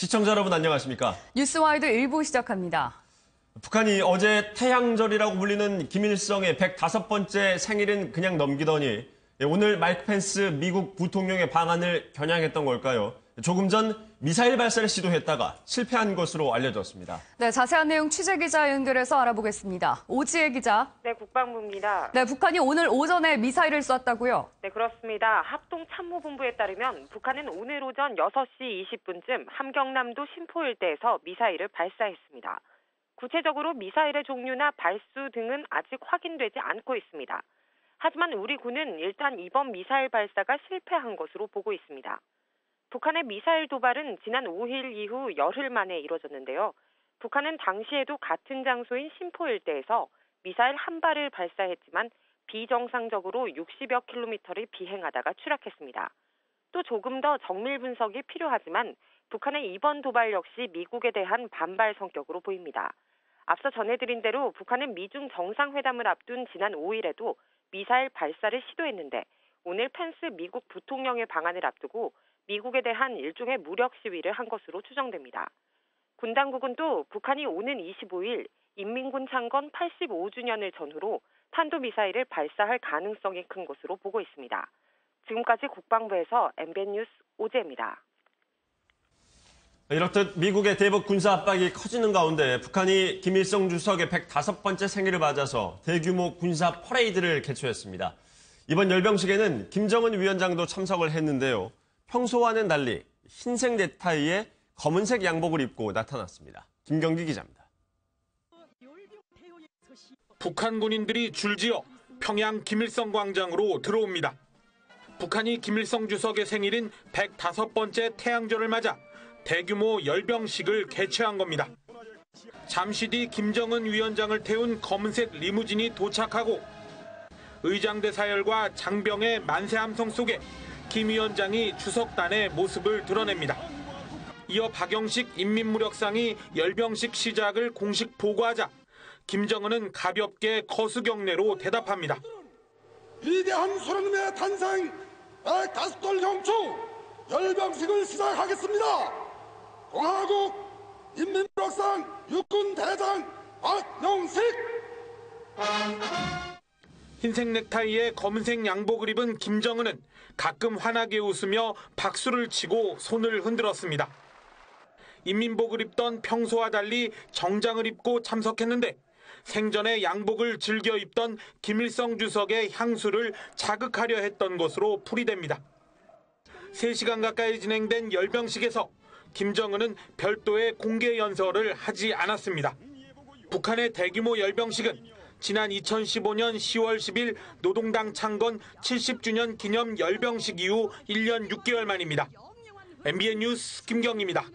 시청자 여러분 안녕하십니까? 뉴스와이드 1부 시작합니다. 북한이 어제 태양절이라고 불리는 김일성의 105번째 생일은 그냥 넘기더니 오늘 마이크 펜스 미국 부통령의 방안을 겨냥했던 걸까요? 조금 전 미사일 발사를 시도했다가 실패한 것으로 알려졌습니다. 네, 자세한 내용 취재기자 연결해서 알아보겠습니다. 오지혜 기자. 네, 국방부입니다. 네, 북한이 오늘 오전에 미사일을 쐈다고요? 네, 그렇습니다. 합동참모본부에 따르면 북한은 오늘 오전 6시 20분쯤 함경남도 신포 일대에서 미사일을 발사했습니다. 구체적으로 미사일의 종류나 발수 등은 아직 확인되지 않고 있습니다. 하지만 우리 군은 일단 이번 미사일 발사가 실패한 것으로 보고 있습니다. 북한의 미사일 도발은 지난 5일 이후 열흘 만에 이뤄졌는데요. 북한은 당시에도 같은 장소인 신포 일대에서 미사일 한 발을 발사했지만 비정상적으로 60여 킬로미터를 비행하다가 추락했습니다. 또 조금 더 정밀 분석이 필요하지만 북한의 이번 도발 역시 미국에 대한 반발 성격으로 보입니다. 앞서 전해드린 대로 북한은 미중 정상회담을 앞둔 지난 5일에도 미사일 발사를 시도했는데 오늘 펜스 미국 부통령의 방안을 앞두고 미국에 대한 일종의 무력 시위를 한 것으로 추정됩니다. 군 당국은 또 북한이 오는 25일 인민군 창건 85주년을 전후로 탄도미사일을 발사할 가능성이 큰 것으로 보고 있습니다. 지금까지 국방부에서 MBN 뉴스 오재입니다. 이렇듯 미국의 대북 군사 압박이 커지는 가운데 북한이 김일성 주석의 105번째 생일을 맞아서 대규모 군사 퍼레이드를 개최했습니다. 이번 열병식에는 김정은 위원장도 참석을 했는데요. 평소와는 달리 흰색 넥타이에 검은색 양복을 입고 나타났습니다. 김경기 기자입니다. 북한 군인들이 줄지어 평양 김일성 광장으로 들어옵니다. 북한이 김일성 주석의 생일인 105번째 태양절을 맞아 대규모 열병식을 개최한 겁니다. 잠시 뒤 김정은 위원장을 태운 검은색 리무진이 도착하고 의장대 사열과 장병의 만세 함성 속에 김 위원장이 주석단의 모습을 드러냅니다. 이어 박영식 인민무력상이 열병식 시작을 공식 보고하자 김정은은 가볍게 거수경례로 대답합니다. 위대한 소련의 탄생 105돌 형축 열병식을 시작하겠습니다. 공화국 인민무력상 육군대장 박영식. 흰색 넥타이에 검은색 양복을 입은 김정은은 가끔 환하게 웃으며 박수를 치고 손을 흔들었습니다. 인민복을 입던 평소와 달리 정장을 입고 참석했는데 생전에 양복을 즐겨 입던 김일성 주석의 향수를 자극하려 했던 것으로 풀이됩니다. 3시간 가까이 진행된 열병식에서 김정은은 별도의 공개 연설을 하지 않았습니다. 북한의 대규모 열병식은 지난 2015년 10월 10일 노동당 창건 70주년 기념 열병식 이후 1년 6개월 만입니다. MBN 뉴스 김경희입니다.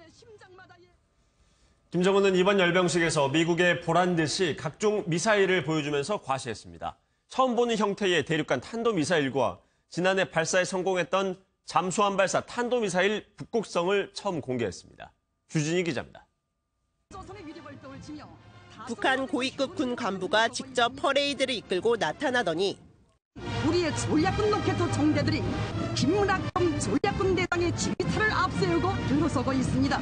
김정은은 이번 열병식에서 미국에 보란듯이 각종 미사일을 보여주면서 과시했습니다. 처음 보는 형태의 대륙간 탄도미사일과 지난해 발사에 성공했던 잠수함 발사 탄도미사일 북극성을 처음 공개했습니다. 주진희 기자입니다. 북한 고위급 군 간부가 직접 퍼레이드를 이끌고 나타나더니 우리의 전략군 로켓 정대들이 김문학범 전략군 대장의 지휘차를 앞세우고 들어서고 있습니다.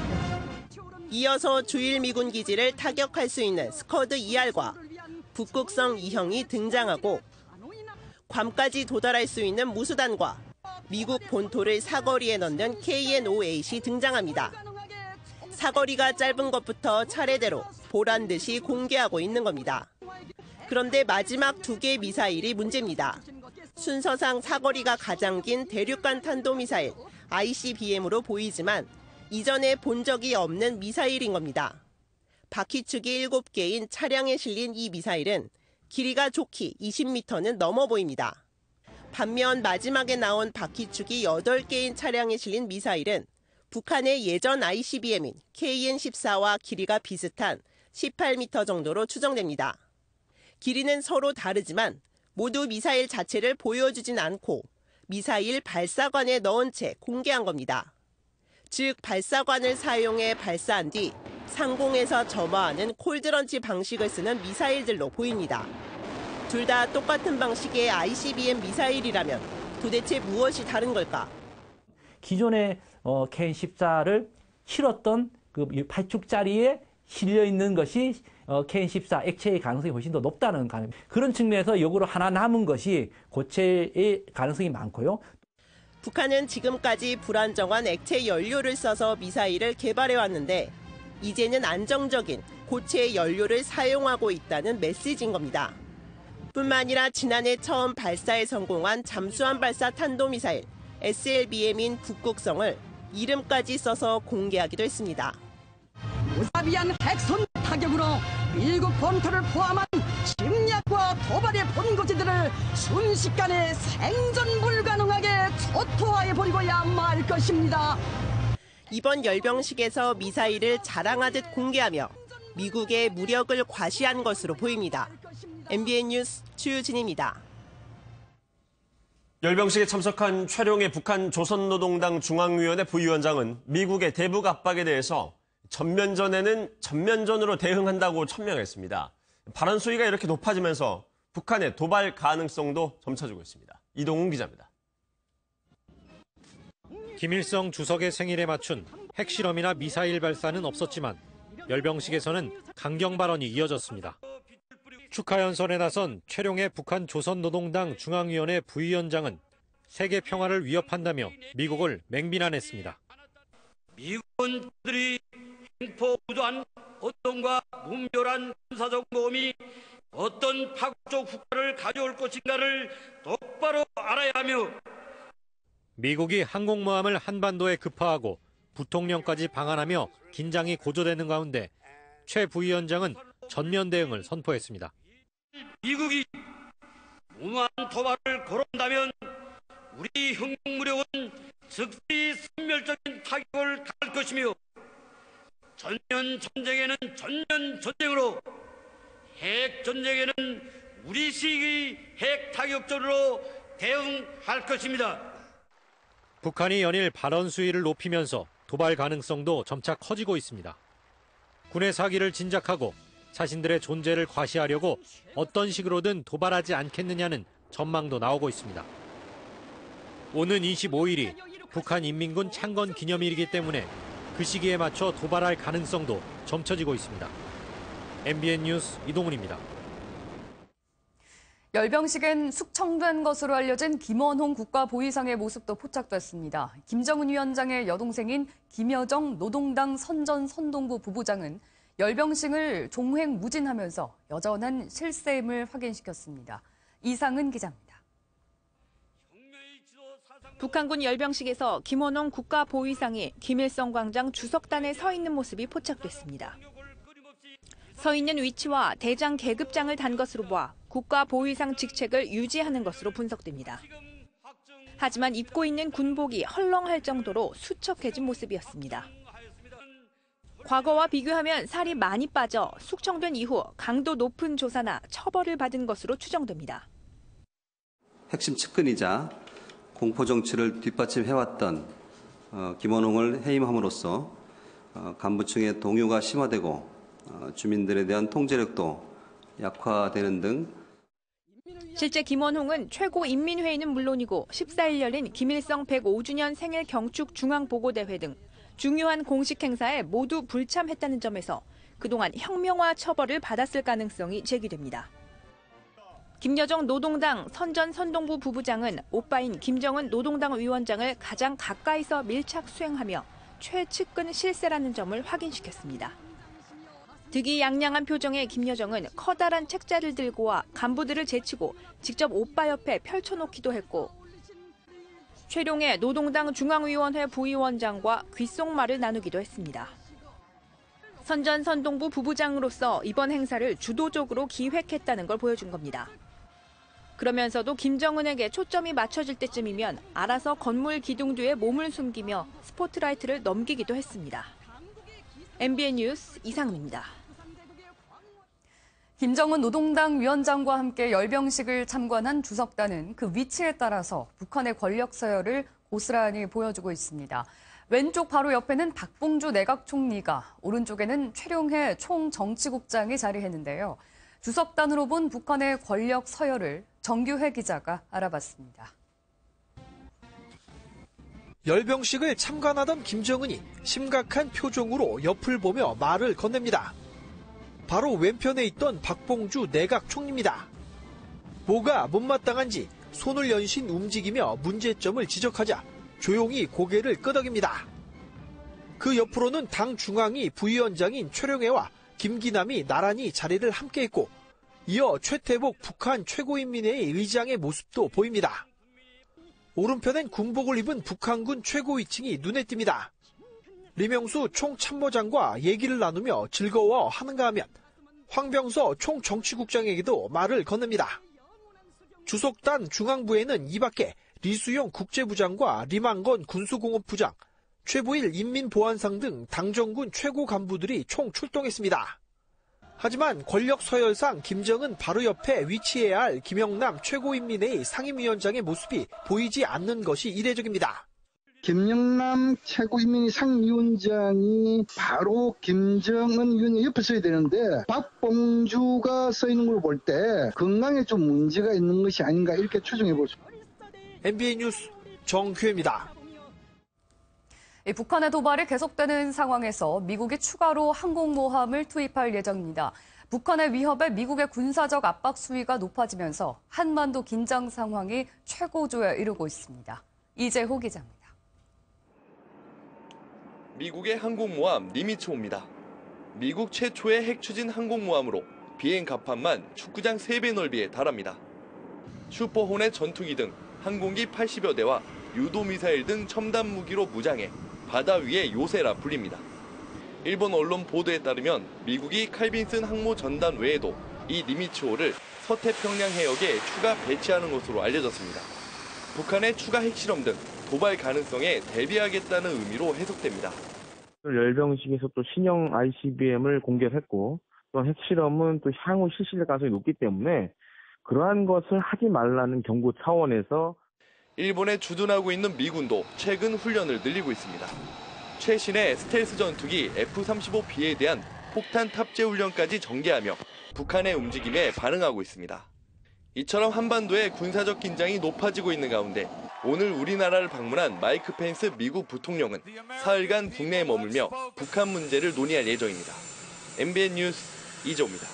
이어서 주일 미군 기지를 타격할 수 있는 스커드 2R과 북극성 2형이 등장하고 괌까지 도달할 수 있는 무수단과 미국 본토를 사거리에 넣는 KN-5A이 등장합니다. 사거리가 짧은 것부터 차례대로 보란듯이 공개하고 있는 겁니다. 그런데 마지막 2개 미사일이 문제입니다. 순서상 사거리가 가장 긴 대륙간 탄도미사일 ICBM으로 보이지만 이전에 본 적이 없는 미사일인 겁니다. 바퀴축이 7개인 차량에 실린 이 미사일은 길이가 좋게 20m는 넘어 보입니다. 반면 마지막에 나온 바퀴축이 8개인 차량에 실린 미사일은 북한의 예전 ICBM인 KN-14와 길이가 비슷한 18m 정도로 추정됩니다. 길이는 서로 다르지만 모두 미사일 자체를 보여주진 않고 미사일 발사관에 넣은 채 공개한 겁니다. 즉 발사관을 사용해 발사한 뒤 상공에서 점화하는 콜드런치 방식을 쓰는 미사일들로 보입니다. 둘 다 똑같은 방식의 ICBM 미사일이라면 도대체 무엇이 다른 걸까? 기존의 KN-14를 실었던 그 발축자리에 실려 있는 것이 KN14 액체의 가능성이 훨씬 더 높다는 그런 측면에서 역으로 하나 남은 것이 고체의 가능성이 많고요. 북한은 지금까지 불안정한 액체 연료를 써서 미사일을 개발해 왔는데 이제는 안정적인 고체 연료를 사용하고 있다는 메시지인 겁니다. 뿐만 아니라 지난해 처음 발사에 성공한 잠수함 발사 탄도미사일 SLBM인 북극성을 이름까지 써서 공개하기도 했습니다. 무자비한 핵선 타격으로 미국 본토를 포함한 침략과 도발의 본거지들을 순식간에 생존 불가능하게 초토화해버리고야 말 것입니다. 이번 열병식에서 미사일을 자랑하듯 공개하며 미국의 무력을 과시한 것으로 보입니다. MBN 뉴스 추유진입니다. 열병식에 참석한 최룡해 북한 조선노동당 중앙위원회 부위원장은 미국의 대북 압박에 대해서 전면전에는 전면전으로 대응한다고 천명했습니다. 발언 수위가 이렇게 높아지면서 북한의 도발 가능성도 점쳐지고 있습니다. 이동훈 기자입니다. 김일성 주석의 생일에 맞춘 핵실험이나 미사일 발사는 없었지만 열병식에서는 강경 발언이 이어졌습니다. 축하 연설에 나선 최룡해 북한 조선노동당 중앙위원회 부위원장은 세계 평화를 위협한다며 미국을 맹비난했습니다. 미국은 그들이 횡포우도한 어떤과 무멸한 군사적 모험이 어떤 파국적 후과를 가져올 것인가를 똑바로 알아야 하며 미국이 항공모함을 한반도에 급파하고 부통령까지 방한하며 긴장이 고조되는 가운데 최 부위원장은 전면 대응을 선포했습니다. 미국이 무모한 도발을 거론한다면 우리 형무력은 즉시 선멸적인 타격을 가할 것이며 전면 전쟁에는 전면 전쟁으로 핵 전쟁에는 우리식의 핵 타격전으로 대응할 것입니다. 북한이 연일 발언 수위를 높이면서 도발 가능성도 점차 커지고 있습니다. 군의 사기를 진작하고 자신들의 존재를 과시하려고 어떤 식으로든 도발하지 않겠느냐는 전망도 나오고 있습니다. 오는 25일이 북한 인민군 창건 기념일이기 때문에 그 시기에 맞춰 도발할 가능성도 점쳐지고 있습니다. MBN 뉴스 이동훈입니다. 열병식엔 숙청된 것으로 알려진 김원홍 국가보위상의 모습도 포착됐습니다. 김정은 위원장의 여동생인 김여정 노동당 선전선동부 부부장은 열병식을 종횡무진하면서 여전한 실세임을 확인시켰습니다. 이상은 기자입니다. 북한군 열병식에서 김원홍 국가보위상이 김일성 광장 주석단에 서 있는 모습이 포착됐습니다. 서 있는 위치와 대장 계급장을 단 것으로 봐 국가보위상 직책을 유지하는 것으로 분석됩니다. 하지만 입고 있는 군복이 헐렁할 정도로 수척해진 모습이었습니다. 과거와 비교하면 살이 많이 빠져 숙청된 이후 강도 높은 조사나 처벌을 받은 것으로 추정됩니다. 핵심 측근이자 공포 정치를 뒷받침해왔던 김원홍을 해임함으로써 간부층의 동요가 심화되고 주민들에 대한 통제력도 약화되는 등 실제 김원홍은 최고인민회의는 물론이고 14일 열린 김일성 105주년 생일 경축 중앙보고대회 등 중요한 공식 행사에 모두 불참했다는 점에서 그동안 혁명화 처벌을 받았을 가능성이 제기됩니다. 김여정 노동당 선전선동부 부부장은 오빠인 김정은 노동당 위원장을 가장 가까이서 밀착 수행하며 최측근 실세라는 점을 확인시켰습니다. 득이양양한 표정의 김여정은 커다란 책자를 들고 와 간부들을 제치고 직접 오빠 옆에 펼쳐놓기도 했고 최룡해 노동당 중앙위원회 부위원장과 귓속말을 나누기도 했습니다. 선전선동부 부부장으로서 이번 행사를 주도적으로 기획했다는 걸 보여준 겁니다. 그러면서도 김정은에게 초점이 맞춰질 때쯤이면 알아서 건물 기둥 뒤에 몸을 숨기며 스포트라이트를 넘기기도 했습니다. MBN 뉴스 이상은입니다. 김정은 노동당 위원장과 함께 열병식을 참관한 주석단은 그 위치에 따라서 북한의 권력 서열을 고스란히 보여주고 있습니다. 왼쪽 바로 옆에는 박봉주 내각 총리가, 오른쪽에는 최룡해 총정치국장이 자리했는데요. 주석단으로 본 북한의 권력 서열을 정규회 기자가 알아봤습니다. 열병식을 참관하던 김정은이 심각한 표정으로 옆을 보며 말을 건넵니다. 바로 왼편에 있던 박봉주 내각 총리입니다. 뭐가 못마땅한지 손을 연신 움직이며 문제점을 지적하자 조용히 고개를 끄덕입니다. 그 옆으로는 당 중앙위 부위원장인 최룡해와 김기남이 나란히 자리를 함께했고 이어 최태복 북한 최고인민회의 의장의 모습도 보입니다. 오른편엔 군복을 입은 북한군 최고위층이 눈에 띕니다. 리명수 총참모장과 얘기를 나누며 즐거워하는가 하면 황병서 총정치국장에게도 말을 건넵니다. 주석단 중앙부에는 이 밖에 리수용 국제부장과 리망건 군수공업부장, 최부일 인민보안상 등 당정군 최고 간부들이 총 출동했습니다. 하지만 권력 서열상 김정은 바로 옆에 위치해야 할 김영남 최고인민회의 상임위원장의 모습이 보이지 않는 것이 이례적입니다. 김영남 최고인민회의 상임위원장이 바로 김정은 위원장 옆에 서야 되는데 박봉주가 서 있는 걸 볼 때 건강에 좀 문제가 있는 것이 아닌가 이렇게 추정해 볼 수 있습니다. MBN 뉴스 정규혜입니다. 북한의 도발이 계속되는 상황에서 미국이 추가로 항공모함을 투입할 예정입니다. 북한의 위협에 미국의 군사적 압박 수위가 높아지면서 한반도 긴장 상황이 최고조에 이르고 있습니다. 이재호 기자입니다. 미국의 항공모함 니미츠호입니다. 미국 최초의 핵추진 항공모함으로 비행 갑판만 축구장 3배 넓이에 달합니다. 슈퍼호넷 전투기 등 항공기 80여 대와 유도미사일 등 첨단 무기로 무장해 바다 위의 요새라 불립니다. 일본 언론 보도에 따르면 미국이 칼빈슨 항모 전단 외에도 이 니미츠호를 서태평양 해역에 추가 배치하는 것으로 알려졌습니다. 북한의 추가 핵실험 등 도발 가능성에 대비하겠다는 의미로 해석됩니다. 열병식에서 또 신형 ICBM을 공개했고 또 핵실험은 또 향후 실시될 가능성이 높기 때문에 그러한 것을 하지 말라는 경고 차원에서 일본에 주둔하고 있는 미군도 최근 훈련을 늘리고 있습니다. 최신의 스텔스 전투기 F-35B에 대한 폭탄 탑재 훈련까지 전개하며 북한의 움직임에 반응하고 있습니다. 이처럼 한반도의 군사적 긴장이 높아지고 있는 가운데 오늘 우리나라를 방문한 마이크 펜스 미국 부통령은 사흘간 국내에 머물며 북한 문제를 논의할 예정입니다. MBN 뉴스 이재호입니다.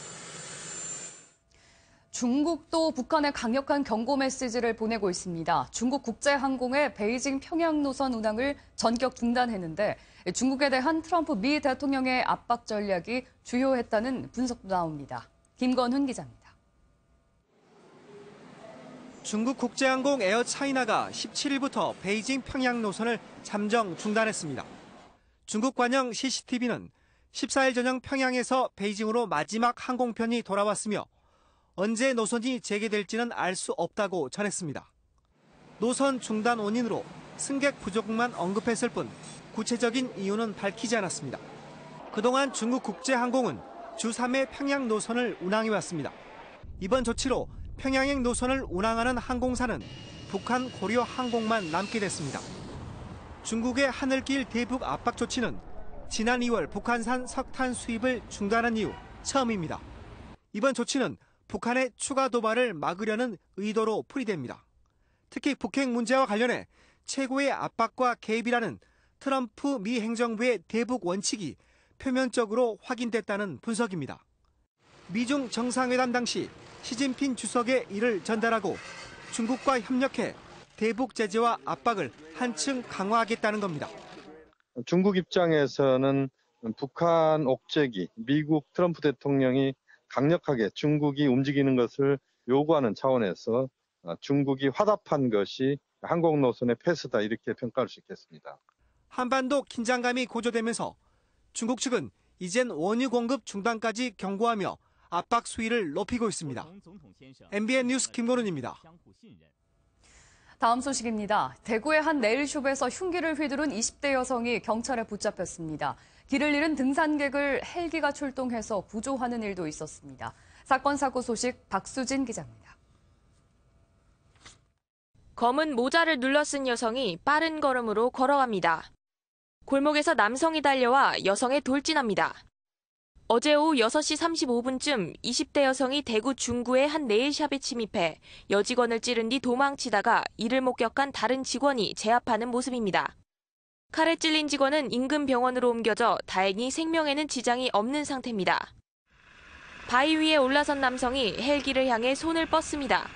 중국도 북한에 강력한 경고 메시지를 보내고 있습니다. 중국 국제항공의 베이징 평양 노선 운항을 전격 중단했는데 중국에 대한 트럼프 미 대통령의 압박 전략이 주요했다는 분석도 나옵니다. 김건훈 기자입니다. 중국 국제항공 에어차이나가 17일부터 베이징 평양 노선을 잠정 중단했습니다. 중국 관영 CCTV는 14일 저녁 평양에서 베이징으로 마지막 항공편이 돌아왔으며 언제 노선이 재개될지는 알 수 없다고 전했습니다. 노선 중단 원인으로 승객 부족만 언급했을 뿐 구체적인 이유는 밝히지 않았습니다. 그동안 중국 국제항공은 주 3회 평양 노선을 운항해왔습니다. 이번 조치로 평양행 노선을 운항하는 항공사는 북한 고려 항공만 남게 됐습니다. 중국의 하늘길 대북 압박 조치는 지난 2월 북한산 석탄 수입을 중단한 이후 처음입니다. 이번 조치는 북한의 추가 도발을 막으려는 의도로 풀이됩니다. 특히 북핵 문제와 관련해 최고의 압박과 개입이라는 트럼프 미 행정부의 대북 원칙이 표면적으로 확인됐다는 분석입니다. 미중 정상회담 당시 시진핑 주석의 이를 전달하고 중국과 협력해 대북 제재와 압박을 한층 강화하겠다는 겁니다. 중국 입장에서는 북한 옥죄기, 미국 트럼프 대통령이 강력하게 중국이 움직이는 것을 요구하는 차원에서 중국이 화답한 것이 항공 노선의 폐쇄다 이렇게 평가할 수 있겠습니다. 한반도 긴장감이 고조되면서 중국 측은 이젠 원유 공급 중단까지 경고하며 압박 수위를 높이고 있습니다. MBN 뉴스 김건훈입니다. 다음 소식입니다. 대구의 한 네일숍에서 흉기를 휘두른 20대 여성이 경찰에 붙잡혔습니다. 길을 잃은 등산객을 헬기가 출동해서 구조하는 일도 있었습니다. 사건 사고 소식 박수진 기자입니다. 검은 모자를 눌러 쓴 여성이 빠른 걸음으로 걸어갑니다. 골목에서 남성이 달려와 여성에 돌진합니다. 어제 오후 6시 35분쯤 20대 여성이 대구 중구의 한 네일샵에 침입해 여직원을 찌른 뒤 도망치다가 이를 목격한 다른 직원이 제압하는 모습입니다. 칼에 찔린 직원은 인근 병원으로 옮겨져 다행히 생명에는 지장이 없는 상태입니다. 바위 위에 올라선 남성이 헬기를 향해 손을 뻗습니다.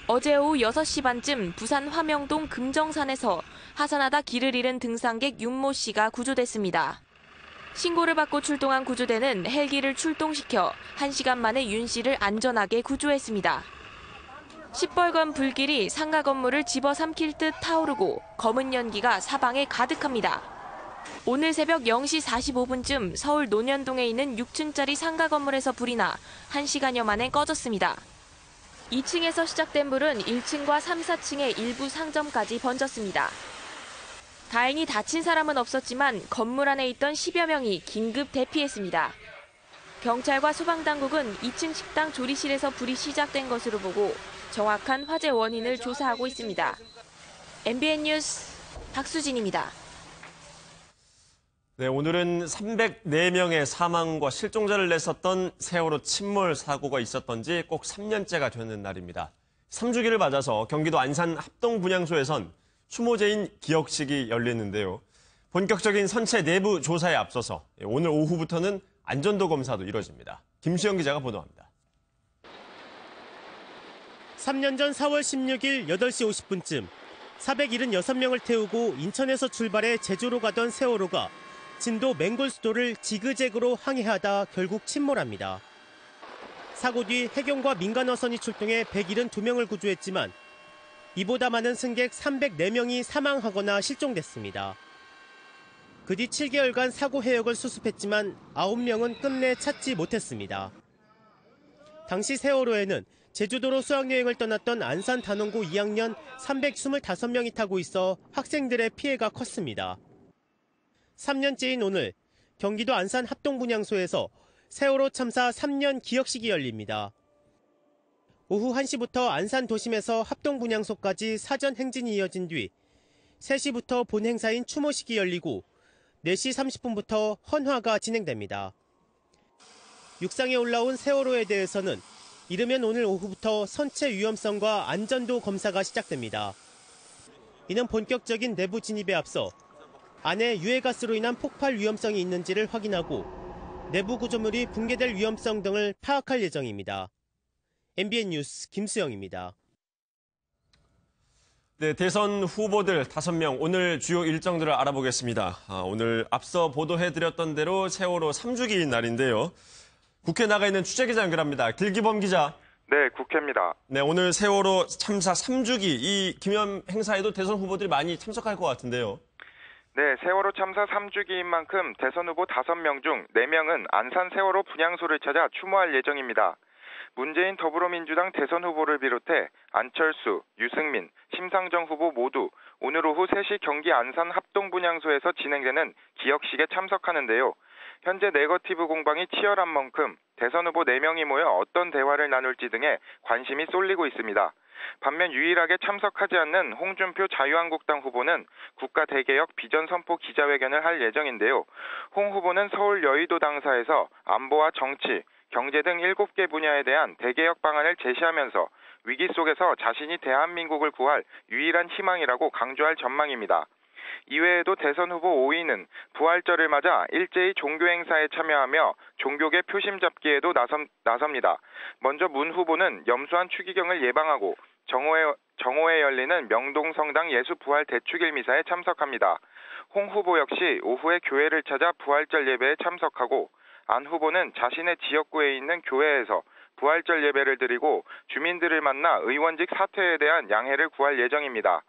어제 오후 6시 반쯤 부산 화명동 금정산에서 하산하다 길을 잃은 등산객 윤모 씨가 구조됐습니다. 신고를 받고 출동한 구조대는 헬기를 출동시켜 1시간 만에 윤 씨를 안전하게 구조했습니다. 시뻘건 불길이 상가 건물을 집어삼킬 듯 타오르고 검은 연기가 사방에 가득합니다. 오늘 새벽 0시 45분쯤 서울 논현동에 있는 6층짜리 상가 건물에서 불이 나 1시간여 만에 꺼졌습니다. 2층에서 시작된 불은 1층과 3, 4층의 일부 상점까지 번졌습니다. 다행히 다친 사람은 없었지만 건물 안에 있던 10여 명이 긴급 대피했습니다. 경찰과 소방당국은 2층 식당 조리실에서 불이 시작된 것으로 보고 정확한 화재 원인을 조사하고 있습니다. MBN 뉴스 박수진입니다. 네, 오늘은 304명의 사망과 실종자를 냈었던 세월호 침몰 사고가 있었던 지 꼭 3년째가 되는 날입니다. 3주기를 맞아서 경기도 안산 합동분향소에선 추모제인 기억식이 열리는데요. 본격적인 선체 내부 조사에 앞서서 오늘 오후부터는 안전도 검사도 이뤄집니다. 김수영 기자가 보도합니다. 3년 전 4월 16일 8시 50분쯤 476명을 태우고 인천에서 출발해 제주로 가던 세월호가 진도 맹골수도를 지그재그로 항해하다 결국 침몰합니다. 사고 뒤 해경과 민간어선이 출동해 172명을 구조했지만 이보다 많은 승객 304명이 사망하거나 실종됐습니다. 그 뒤 7개월간 사고 해역을 수습했지만 9명은 끝내 찾지 못했습니다. 당시 세월호에는 제주도로 수학여행을 떠났던 안산 단원고 2학년 325명이 타고 있어 학생들의 피해가 컸습니다. 3년째인 오늘 경기도 안산 합동분향소에서 세월호 참사 3년 기억식이 열립니다. 오후 1시부터 안산 도심에서 합동분향소까지 사전 행진이 이어진 뒤 3시부터 본 행사인 추모식이 열리고 4시 30분부터 헌화가 진행됩니다. 육상에 올라온 세월호에 대해서는 이르면 오늘 오후부터 선체 위험성과 안전도 검사가 시작됩니다. 이는 본격적인 내부 진입에 앞서 안에 유해가스로 인한 폭발 위험성이 있는지를 확인하고 내부 구조물이 붕괴될 위험성 등을 파악할 예정입니다. MBN 뉴스 김수영입니다. 네, 대선 후보들 5명 오늘 주요 일정들을 알아보겠습니다. 오늘 앞서 보도해드렸던 대로 세월호 3주기인 날인데요. 국회 나가 있는 취재기자 연결합니다. 길기범 기자. 네, 국회입니다. 네, 오늘 세월호 참사 3주기 이 기념 행사에도 대선 후보들이 많이 참석할 것 같은데요. 네, 세월호 참사 3주기인 만큼 대선 후보 5명 중 4명은 안산 세월호 분향소를 찾아 추모할 예정입니다. 문재인 더불어민주당 대선 후보를 비롯해 안철수, 유승민, 심상정 후보 모두 오늘 오후 3시 경기 안산 합동분향소에서 진행되는 기억식에 참석하는데요. 현재 네거티브 공방이 치열한 만큼 대선 후보 4명이 모여 어떤 대화를 나눌지 등에 관심이 쏠리고 있습니다. 반면 유일하게 참석하지 않는 홍준표 자유한국당 후보는 국가 대개혁 비전 선포 기자회견을 할 예정인데요. 홍 후보는 서울 여의도 당사에서 안보와 정치, 경제 등 7개 분야에 대한 대개혁 방안을 제시하면서 위기 속에서 자신이 대한민국을 구할 유일한 희망이라고 강조할 전망입니다. 이외에도 대선 후보 5위는 부활절을 맞아 일제히 종교 행사에 참여하며 종교계 표심 잡기에도 나섭니다. 먼저 문 후보는 염소한 추기경을 예방하고 정오에 열리는 명동성당 예수부활 대축일 미사에 참석합니다. 홍 후보 역시 오후에 교회를 찾아 부활절 예배에 참석하고 안 후보는 자신의 지역구에 있는 교회에서 부활절 예배를 드리고 주민들을 만나 의원직 사퇴에 대한 양해를 구할 예정입니다.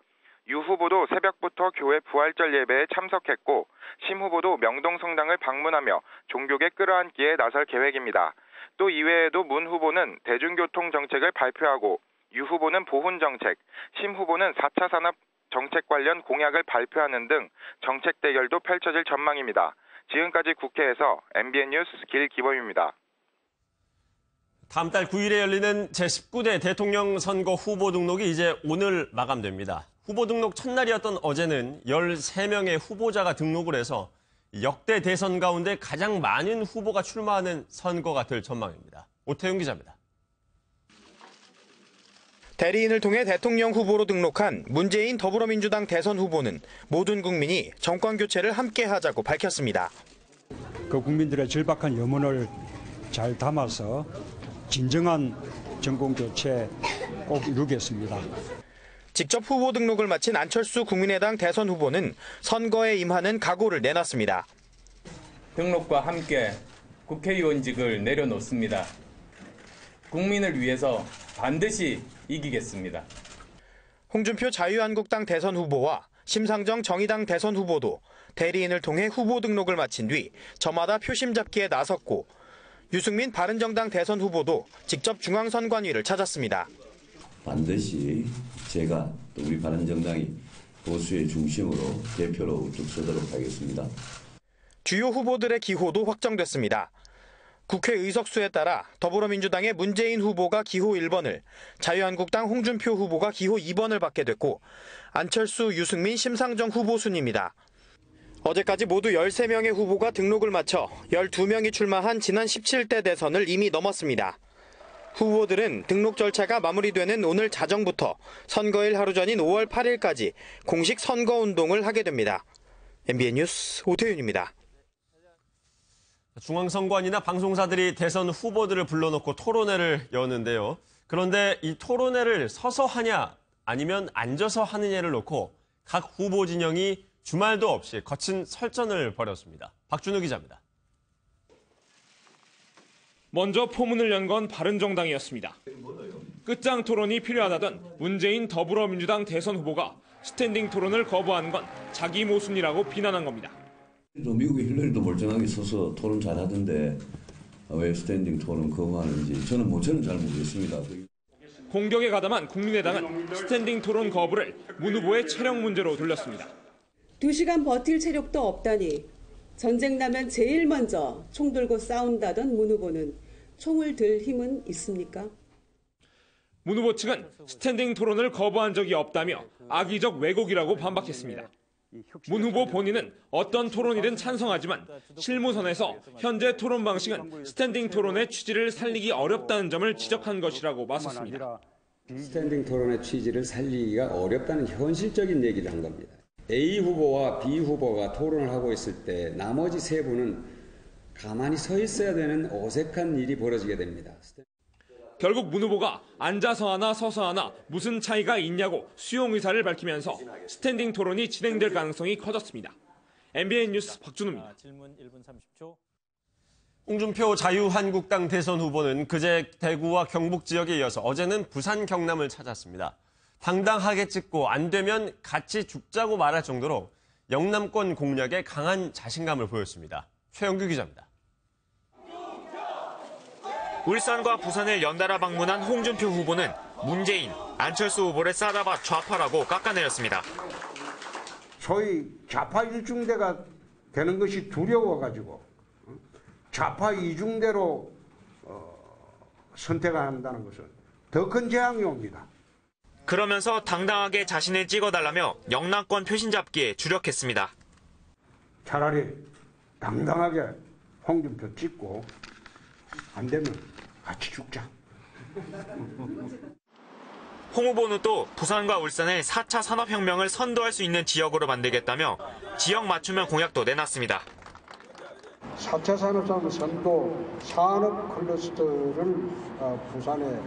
유 후보도 새벽부터 교회 부활절 예배에 참석했고 심 후보도 명동성당을 방문하며 종교계 끌어안기에 나설 계획입니다. 또 이외에도 문 후보는 대중교통 정책을 발표하고 유 후보는 보훈 정책, 심 후보는 4차 산업 정책 관련 공약을 발표하는 등 정책 대결도 펼쳐질 전망입니다. 지금까지 국회에서 MBN 뉴스 길기범입니다. 다음 달 9일에 열리는 제19대 대통령 선거 후보 등록이 이제 오늘 마감됩니다. 후보 등록 첫날이었던 어제는 13명의 후보자가 등록을 해서 역대 대선 가운데 가장 많은 후보가 출마하는 선거가 될 전망입니다. 오태훈 기자입니다. 대리인을 통해 대통령 후보로 등록한 문재인 더불어민주당 대선 후보는 모든 국민이 정권 교체를 함께 하자고 밝혔습니다. 그 국민들의 절박한 염원을 잘 담아서 진정한 정권 교체 꼭 이루겠습니다. 직접 후보 등록을 마친 안철수 국민의당 대선 후보는 선거에 임하는 각오를 내놨습니다. 등록과 함께 국회의원직을 내려놓습니다. 국민을 위해서 반드시 이기겠습니다. 홍준표 자유한국당 대선 후보와 심상정 정의당 대선 후보도 대리인을 통해 후보 등록을 마친 뒤 저마다 표심 잡기에 나섰고 유승민 바른정당 대선 후보도 직접 중앙선관위를 찾았습니다. 반드시 제가 또 우리 바른정당이 보수의 중심으로 대표로 쭉 서도록 하겠습니다. 주요 후보들의 기호도 확정됐습니다. 국회 의석수에 따라 더불어민주당의 문재인 후보가 기호 1번을, 자유한국당 홍준표 후보가 기호 2번을 받게 됐고 안철수, 유승민, 심상정 후보 순입니다. 어제까지 모두 13명의 후보가 등록을 마쳐 12명이 출마한 지난 17대 대선을 이미 넘었습니다. 후보들은 등록 절차가 마무리되는 오늘 자정부터 선거일 하루 전인 5월 8일까지 공식 선거운동을 하게 됩니다. MBN 뉴스 오태윤입니다. 중앙선관위나 방송사들이 대선 후보들을 불러놓고 토론회를 여는데요. 그런데 이 토론회를 서서 하냐 아니면 앉아서 하느냐를 놓고 각 후보 진영이 주말도 없이 거친 설전을 벌였습니다. 박준우 기자입니다. 먼저 포문을 연 건 바른정당이었습니다. 끝장 토론이 필요하다던 문재인 더불어민주당 대선 후보가 스탠딩 토론을 거부하는 건 자기 모순이라고 비난한 겁니다. 미국의 힐러리도 멀쩡하게 서서 토론 잘하던데 왜 스탠딩 토론 거부하는지 저는 잘 모르겠습니다. 공격에 가담한 국민의당은 스탠딩 토론 거부를 문 후보의 체력 문제로 돌렸습니다. 2시간 버틸 체력도 없다니 전쟁 나면 제일 먼저 총 들고 싸운다던 문 후보는 총을 들 힘은 있습니까? 문 후보 측은 스탠딩 토론을 거부한 적이 없다며 악의적 왜곡이라고 반박했습니다. 문 후보 본인은 어떤 토론이든 찬성하지만 실무선에서 현재 토론 방식은 스탠딩 토론의 취지를 살리기 어렵다는 점을 지적한 것이라고 맞섰습니다. 스탠딩 토론의 취지를 살리기가 어렵다는 현실적인 얘기를 한 겁니다. A 후보와 B 후보가 토론을 하고 있을 때 나머지 세 분은 가만히 서 있어야 되는 어색한 일이 벌어지게 됩니다. 결국 문 후보가 앉아서 하나 서서 하나 무슨 차이가 있냐고 수용 의사를 밝히면서 스탠딩 토론이 진행될 가능성이 커졌습니다. MBN 뉴스 박준우입니다. 질문 1분 30초. 홍준표 자유한국당 대선 후보는 그제 대구와 경북 지역에 이어서 어제는 부산, 경남을 찾았습니다. 당당하게 찍고 안 되면 같이 죽자고 말할 정도로 영남권 공략에 강한 자신감을 보였습니다. 최영규 기자입니다. 울산과 부산을 연달아 방문한 홍준표 후보는 문재인, 안철수 후보를 싸잡아 좌파라고 깎아내렸습니다. 소위 좌파 일중대가 되는 것이 두려워가지고 좌파 이중대로 선택한다는 것은 더 큰 재앙이 옵니다. 그러면서 당당하게 자신을 찍어달라며 영남권 표신 잡기에 주력했습니다. 차라리 당당하게 홍준표 찍고 안 되면 같이 죽자. 홍 후보는 또 부산과 울산을 4차 산업혁명을 선도할 수 있는 지역으로 만들겠다며 지역 맞춤형 공약도 내놨습니다. 4차 산업혁명 선도 산업 클러스터를 부산에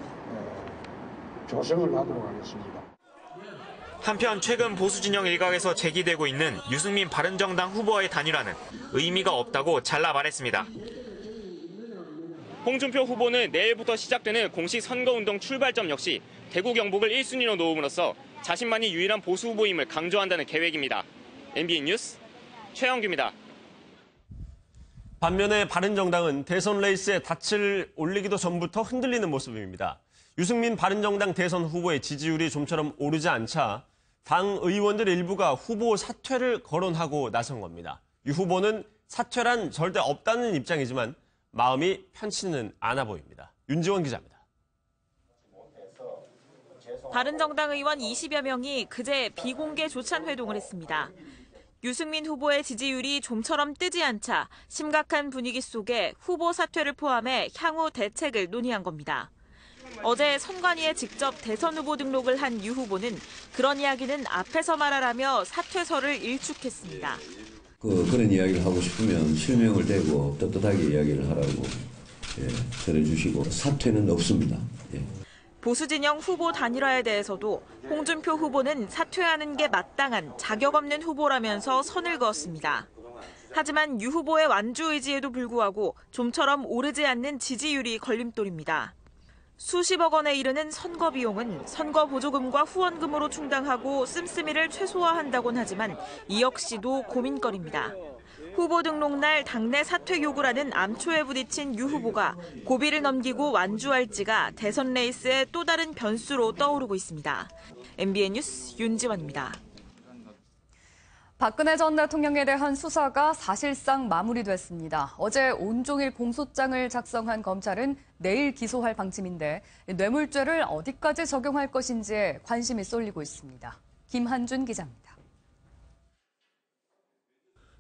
조성을 하도록 하겠습니다. 한편 최근 보수진영 일각에서 제기되고 있는 유승민 바른정당 후보와의 단일화는 의미가 없다고 잘라 말했습니다. 홍준표 후보는 내일부터 시작되는 공식 선거운동 출발점 역시 대구 경북을 1순위로 놓음으로써 자신만이 유일한 보수 후보임을 강조한다는 계획입니다. MBN 뉴스 최영규입니다. 반면에 바른정당은 대선 레이스에 닻을 올리기도 전부터 흔들리는 모습입니다. 유승민 바른정당 대선 후보의 지지율이 좀처럼 오르지 않자 당 의원들 일부가 후보 사퇴를 거론하고 나선 겁니다. 유 후보는 사퇴란 절대 없다는 입장이지만 마음이 편치는 않아 보입니다. 윤지원 기자입니다. 바른정당 의원 20여 명이 그제 비공개 조찬 회동을 했습니다. 유승민 후보의 지지율이 좀처럼 뜨지 않자 심각한 분위기 속에 후보 사퇴를 포함해 향후 대책을 논의한 겁니다. 어제 선관위에 직접 대선 후보 등록을 한 유 후보는 그런 이야기는 앞에서 말하라며 사퇴서를 일축했습니다. 그런 이야기를 하고 싶으면 실명을 대고 떳떳하게 이야기를 하라고 전해주시고 사퇴는 없습니다. 보수 진영 후보 단일화에 대해서도 홍준표 후보는 사퇴하는 게 마땅한 자격 없는 후보라면서 선을 그었습니다. 하지만 유 후보의 완주 의지에도 불구하고 좀처럼 오르지 않는 지지율이 걸림돌입니다. 수십억 원에 이르는 선거 비용은 선거 보조금과 후원금으로 충당하고 씀씀이를 최소화한다곤 하지만 이 역시도 고민거리입니다. 후보 등록 날 당내 사퇴 요구라는 암초에 부딪힌 유 후보가 고비를 넘기고 완주할지가 대선 레이스의 또 다른 변수로 떠오르고 있습니다. MBN 뉴스 윤지원입니다. 박근혜 전 대통령에 대한 수사가 사실상 마무리됐습니다. 어제 온종일 공소장을 작성한 검찰은 내일 기소할 방침인데 뇌물죄를 어디까지 적용할 것인지에 관심이 쏠리고 있습니다. 김한준 기자입니다.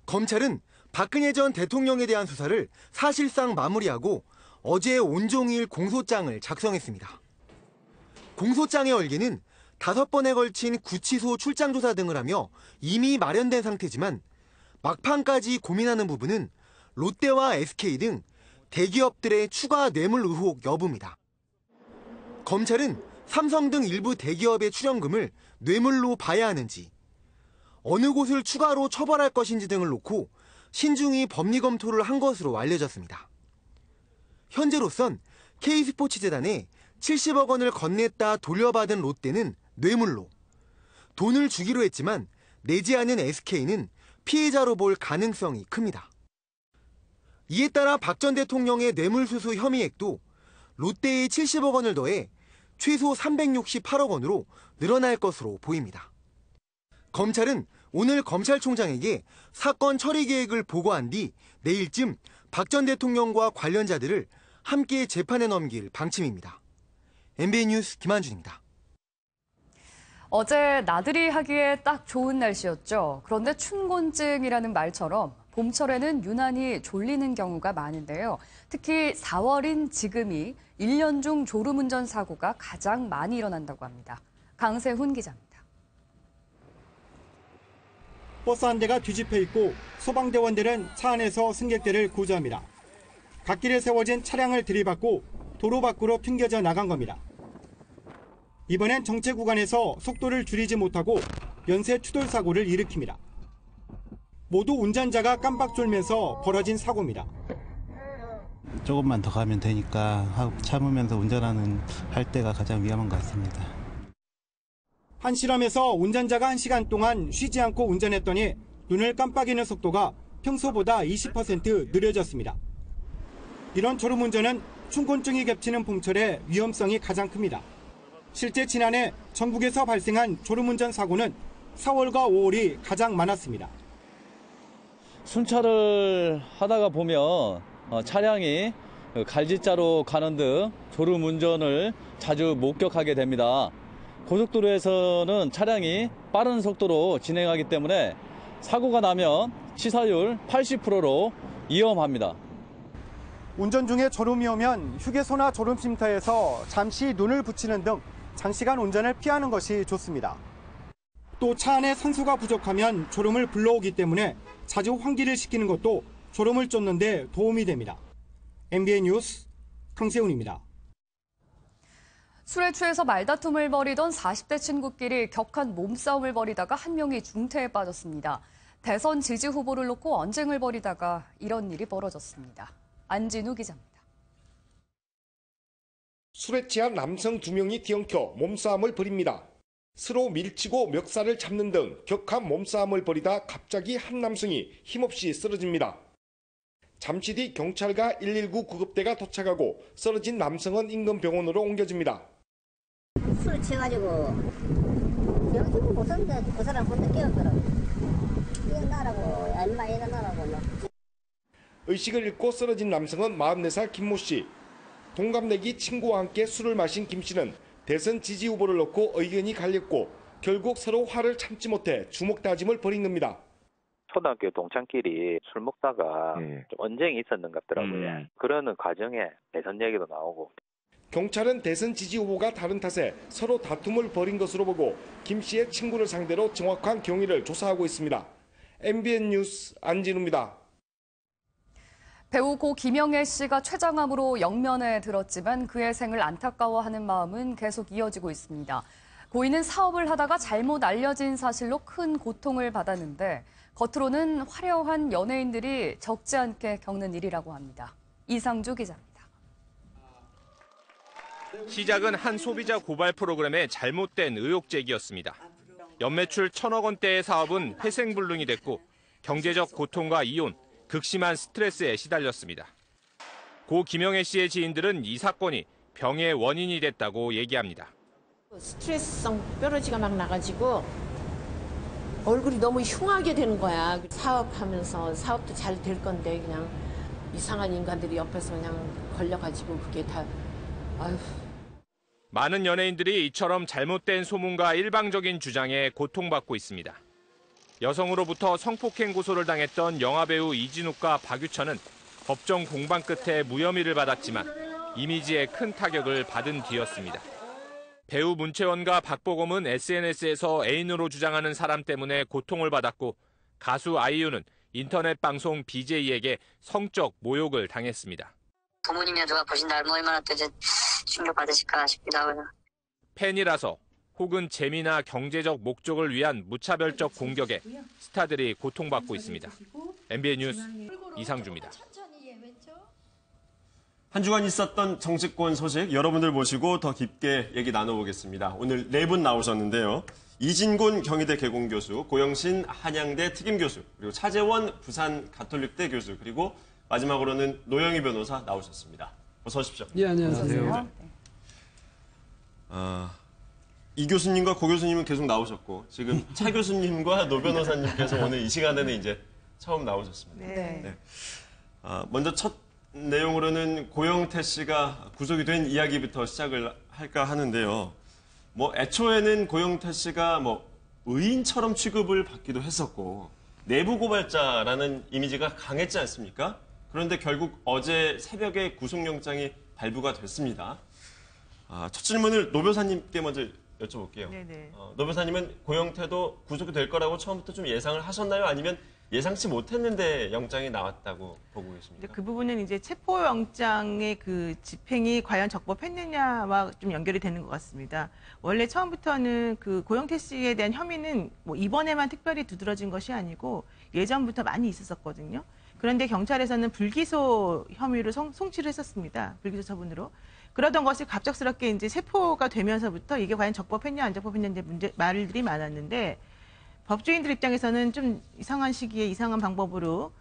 검찰은 박근혜 전 대통령에 대한 수사를 사실상 마무리하고 어제 온종일 공소장을 작성했습니다. 공소장의 얼개는 5번에 걸친 구치소 출장 조사 등을 하며 이미 마련된 상태지만 막판까지 고민하는 부분은 롯데와 SK 등 대기업들의 추가 뇌물 의혹 여부입니다. 검찰은 삼성 등 일부 대기업의 출연금을 뇌물로 봐야 하는지, 어느 곳을 추가로 처벌할 것인지 등을 놓고 신중히 법리 검토를 한 것으로 알려졌습니다. 현재로선 K스포츠재단에 70억 원을 건넸다 돌려받은 롯데는 뇌물로, 돈을 주기로 했지만 내지 않은 SK는 피해자로 볼 가능성이 큽니다. 이에 따라 박 전 대통령의 뇌물수수 혐의액도 롯데의 70억 원을 더해 최소 368억 원으로 늘어날 것으로 보입니다. 검찰은 오늘 검찰총장에게 사건 처리 계획을 보고한 뒤 내일쯤 박 전 대통령과 관련자들을 함께 재판에 넘길 방침입니다. MBN 뉴스 김한준입니다. 어제 나들이 하기에 딱 좋은 날씨였죠. 그런데 춘곤증이라는 말처럼 봄철에는 유난히 졸리는 경우가 많은데요. 특히 4월인 지금이 1년 중 졸음운전 사고가 가장 많이 일어난다고 합니다. 강세훈 기자입니다. 버스 한 대가 뒤집혀 있고 소방대원들은 차 안에서 승객들을 구조합니다. 갓길에 세워진 차량을 들이받고 도로 밖으로 튕겨져 나간 겁니다. 이번엔 정체 구간에서 속도를 줄이지 못하고 연쇄 추돌 사고를 일으킵니다. 모두 운전자가 깜빡 졸면서 벌어진 사고입니다. 조금만 더 가면 되니까 참으면서 할 때가 가장 위험한 것 같습니다. 한 실험에서 운전자가 1시간 동안 쉬지 않고 운전했더니 눈을 깜빡이는 속도가 평소보다 20% 느려졌습니다. 이런 졸음운전은 춘곤증이 겹치는 봄철에 위험성이 가장 큽니다. 실제 지난해 전국에서 발생한 졸음운전 사고는 4월과 5월이 가장 많았습니다. 순찰을 하다가 보면 차량이 갈지자로 가는 등 졸음운전을 자주 목격하게 됩니다. 고속도로에서는 차량이 빠른 속도로 진행하기 때문에 사고가 나면 치사율 80%로 위험합니다. 운전 중에 졸음이 오면 휴게소나 졸음쉼터에서 잠시 눈을 붙이는 등 장시간 운전을 피하는 것이 좋습니다. 또 차 안에 산소가 부족하면 졸음을 불러오기 때문에 자주 환기를 시키는 것도 졸음을 쫓는 데 도움이 됩니다. MBN 뉴스 강세훈입니다. 술에 취해서 말다툼을 벌이던 40대 친구끼리 격한 몸싸움을 벌이다가 한 명이 중태에 빠졌습니다. 대선 지지 후보를 놓고 언쟁을 벌이다가 이런 일이 벌어졌습니다. 안진우 기자입니다. 술에 취한 남성 2명이 뒤엉켜 몸싸움을 벌입니다. 서로 밀치고 멱살을 잡는 등 격한 몸싸움을 벌이다 갑자기 한 남성이 힘없이 쓰러집니다. 잠시 뒤 경찰과 119 구급대가 도착하고 쓰러진 남성은 인근 병원으로 옮겨집니다. 술 취해가지고 병원 못 썼는데 그 사람 혼자 깨웠더라고. 일어나라고 얼마 일어나라고 막. 의식을 잃고 쓰러진 남성은 44살 김모 씨. 동갑내기 친구와 함께 술을 마신 김 씨는 대선 지지 후보를 놓고 의견이 갈렸고 결국 서로 화를 참지 못해 주먹 다짐을 벌인 겁니다. 초등학교 동창끼리 술 먹다가 좀 언쟁이 있었는 것 같더라고요. 그러는 과정에 대선 얘기도 나오고. 경찰은 대선 지지 후보가 다른 탓에 서로 다툼을 벌인 것으로 보고 김 씨의 친구를 상대로 정확한 경위를 조사하고 있습니다. MBN 뉴스 안진우입니다. 배우 고 김영애 씨가 췌장암으로 영면에 들었지만 그의 생을 안타까워하는 마음은 계속 이어지고 있습니다. 고인은 사업을 하다가 잘못 알려진 사실로 큰 고통을 받았는데 겉으로는 화려한 연예인들이 적지 않게 겪는 일이라고 합니다. 이상주 기자입니다. 시작은 한 소비자 고발 프로그램의 잘못된 의혹 제기였습니다. 연매출 1,000억 원대의 사업은 회생불능이 됐고 경제적 고통과 이혼, 극심한 스트레스에 시달렸습니다. 고 김영애 씨의 지인들은 이 사건이 병의 원인이 됐다고 얘기합니다. 스트레스성 뾰루지가 막 나가지고 얼굴이 너무 흉하게 되는 거야. 사업하면서 사업도 잘 될 건데 그냥 이상한 인간들이 옆에서 그냥 걸려가지고 그게 다 아휴. 많은 연예인들이 이처럼 잘못된 소문과 일방적인 주장에 고통받고 있습니다. 여성으로부터 성폭행 고소를 당했던 영화배우 이진욱과 박유천은 법정 공방 끝에 무혐의를 받았지만 이미지에 큰 타격을 받은 뒤였습니다. 배우 문채원과 박보검은 SNS에서 애인으로 주장하는 사람 때문에 고통을 받았고 가수 아이유는 인터넷 방송 BJ에게 성적 모욕을 당했습니다. 부모님이나 누가 보신다면 얼마나 또 이제 충격받으실까 싶기도 하고요. 팬이라서 혹은 재미나 경제적 목적을 위한 무차별적 공격에 스타들이 고통받고 있습니다. MBN 뉴스 이상주입니다. 한 주간 있었던 정치권 소식 여러분들 모시고 더 깊게 얘기 나눠보겠습니다. 오늘 네 분 나오셨는데요. 이진곤 경희대 개공교수, 고영신 한양대 특임교수, 그리고 차재원 부산 가톨릭대 교수, 그리고 마지막으로는 노영희 변호사 나오셨습니다. 어서 오십시오. 예, 안녕하세요. 이 교수님과 고 교수님은 계속 나오셨고 지금 차 교수님과 노 변호사님께서 오늘 이 시간에는 이제 처음 나오셨습니다. 네. 먼저 첫 내용으로는 고영태 씨가 구속이 된 이야기부터 시작을 할까 하는데요. 애초에는 고영태 씨가 의인처럼 취급을 받기도 했었고 내부 고발자라는 이미지가 강했지 않습니까? 그런데 결국 어제 새벽에 구속영장이 발부가 됐습니다. 첫 질문을 노 변호사님께 먼저 여쭤볼게요. 노 변호사님은 고영태도 구속이 될 거라고 처음부터 좀 예상을 하셨나요? 아니면 예상치 못했는데 영장이 나왔다고 보고 계십니까? 그 부분은 이제 체포영장의 그 집행이 과연 적법했느냐와 좀 연결이 되는 것 같습니다. 원래 처음부터는 그 고영태 씨에 대한 혐의는 이번에만 특별히 두드러진 것이 아니고 예전부터 많이 있었거든요. 그런데 경찰에서는 불기소 혐의로 송치를 했었습니다. 불기소 처분으로. 그러던 것이 갑작스럽게 이제 체포가 되면서부터 이게 과연 적법했냐 안 적법했냐 이제 말들이 많았는데 법조인들 입장에서는 좀 이상한 시기에 이상한 방법으로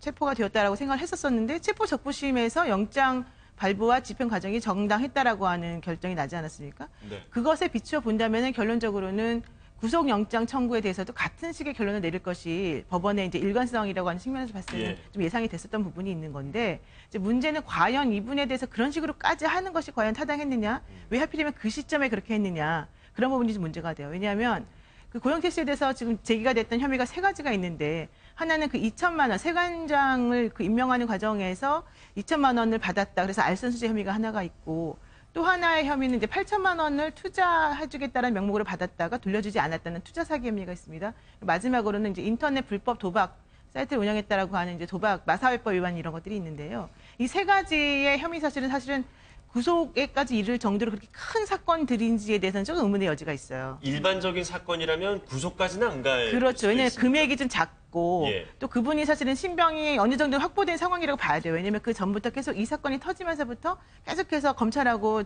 체포가 되었다라고 생각을 했었었는데 체포 적부심에서 영장 발부와 집행 과정이 정당했다라고 하는 결정이 나지 않았습니까? 네. 그것에 비추어 본다면 결론적으로는 구속영장 청구에 대해서도 같은 식의 결론을 내릴 것이 법원의 이제 일관성이라고 하는 측면에서 봤을 때는 좀 예상이 됐었던 부분이 있는 건데 이제 문제는 과연 이분에 대해서 그런 식으로까지 하는 것이 과연 타당했느냐? 왜 하필이면 그 시점에 그렇게 했느냐? 그런 부분이 좀 문제가 돼요. 왜냐하면 그 고영태 씨에 대해서 지금 제기가 됐던 혐의가 세 가지가 있는데 하나는 그 2천만 원, 세관장을 그 임명하는 과정에서 2천만 원을 받았다. 그래서 알선수재 혐의가 하나가 있고 또 하나의 혐의는 이제 8천만 원을 투자해주겠다는 명목으로 받았다가 돌려주지 않았다는 투자 사기 혐의가 있습니다. 마지막으로는 이제 인터넷 불법 도박 사이트를 운영했다라고 하는 이제 도박 마사회법 위반 이런 것들이 있는데요. 이 세 가지의 혐의 사실은 구속에까지 이를 정도로 그렇게 큰 사건들인지에 대해서는 좀 의문의 여지가 있어요. 일반적인 사건이라면 구속까지는 안 갈. 그렇죠. 왜냐하면 금액이 좀 작고 또 그분이 사실은 신병이 어느 정도 확보된 상황이라고 봐야 돼요. 왜냐하면 그 전부터 계속 이 사건이 터지면서부터 계속해서 검찰하고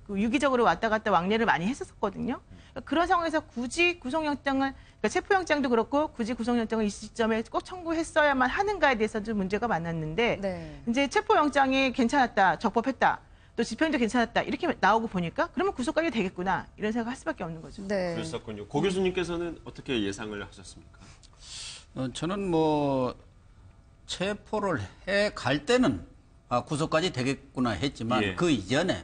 유기적으로 왔다 갔다 왕래를 많이 했었거든요. 그런 상황에서 굳이 구속영장을, 그러니까 체포영장도 그렇고 굳이 구속영장을 이 시점에 꼭 청구했어야만 하는가에 대해서 좀 문제가 많았는데 이제 체포영장이 괜찮았다, 적법했다. 또 집행도 괜찮았다 이렇게 나오고 보니까 그러면 구속까지 되겠구나 이런 생각을 할 수밖에 없는 거죠. 그랬었군요. 고 교수님께서는 어떻게 예상을 하셨습니까? 저는 체포를 해 갈 때는 구속까지 되겠구나 했지만 그 이전에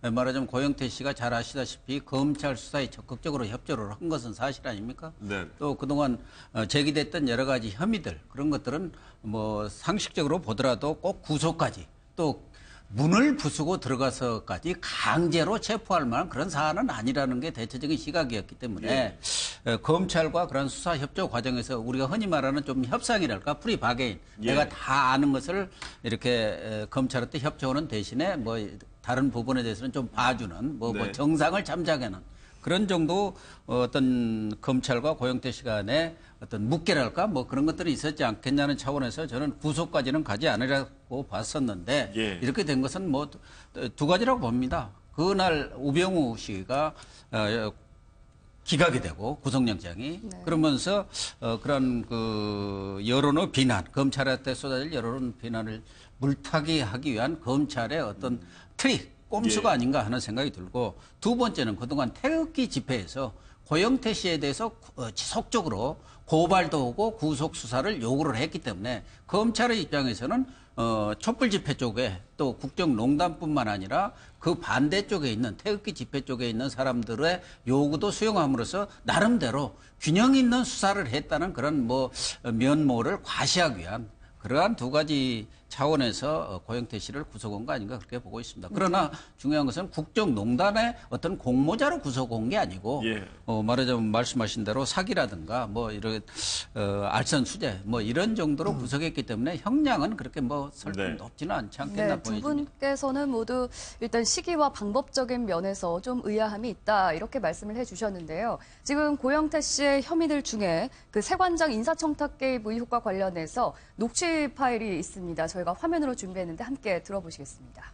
말하자면 고영태 씨가 잘 아시다시피 검찰 수사에 적극적으로 협조를 한 것은 사실 아닙니까? 네. 또 그동안 제기됐던 여러 가지 혐의들 그런 것들은 상식적으로 보더라도 꼭 구속까지 또 문을 부수고 들어가서까지 강제로 체포할 만한 그런 사안은 아니라는 게 대체적인 시각이었기 때문에 검찰과 그런 수사 협조 과정에서 우리가 흔히 말하는 좀 협상이랄까 프리바게인 내가 다 아는 것을 이렇게 검찰한테 협조하는 대신에 뭐 다른 부분에 대해서는 좀 봐주는 뭐 정상을 참작하는 그런 정도 어떤 검찰과 고영태 씨 간의 어떤 묵계랄까 뭐 그런 것들이 있었지 않겠냐는 차원에서 저는 구속까지는 가지 않으려고 봤었는데 이렇게 된 것은 뭐 두 가지라고 봅니다. 그날 우병우 씨가 기각이 되고 구속영장이 그러면서 그런 그 여론의 비난 검찰한테 쏟아질 여론 비난을 물타기 하기 위한 검찰의 어떤 트릭 꼼수가 아닌가 하는 생각이 들고 두 번째는 그동안 태극기 집회에서 고영태 씨에 대해서 지속적으로 고발도 하고 구속 수사를 요구를 했기 때문에 검찰의 입장에서는 촛불 집회 쪽에 또 국정농단뿐만 아니라 그 반대쪽에 있는 태극기 집회 쪽에 있는 사람들의 요구도 수용함으로써 나름대로 균형 있는 수사를 했다는 그런 뭐 면모를 과시하기 위한 그러한 두 가지 차원에서 고영태 씨를 구속한 거 아닌가 그렇게 보고 있습니다. 그러나 중요한 것은 국정농단의 어떤 공모자로 구속한 게 아니고 말하자면 말씀하신 대로 사기라든가 뭐 이런 알선수재 뭐 이런 정도로 구속했기 때문에 형량은 그렇게 뭐 설득 높지는 않지 않겠나 두 보여집니다. 분께서는 모두 일단 시기와 방법적인 면에서 좀 의아함이 있다 이렇게 말씀을 해주셨는데요. 지금 고영태 씨의 혐의들 중에 그 세관장 인사청탁 개입 의혹과 관련해서 녹취 파일이 있습니다. 저희가 화면으로 준비했는데 함께 들어보시겠습니다.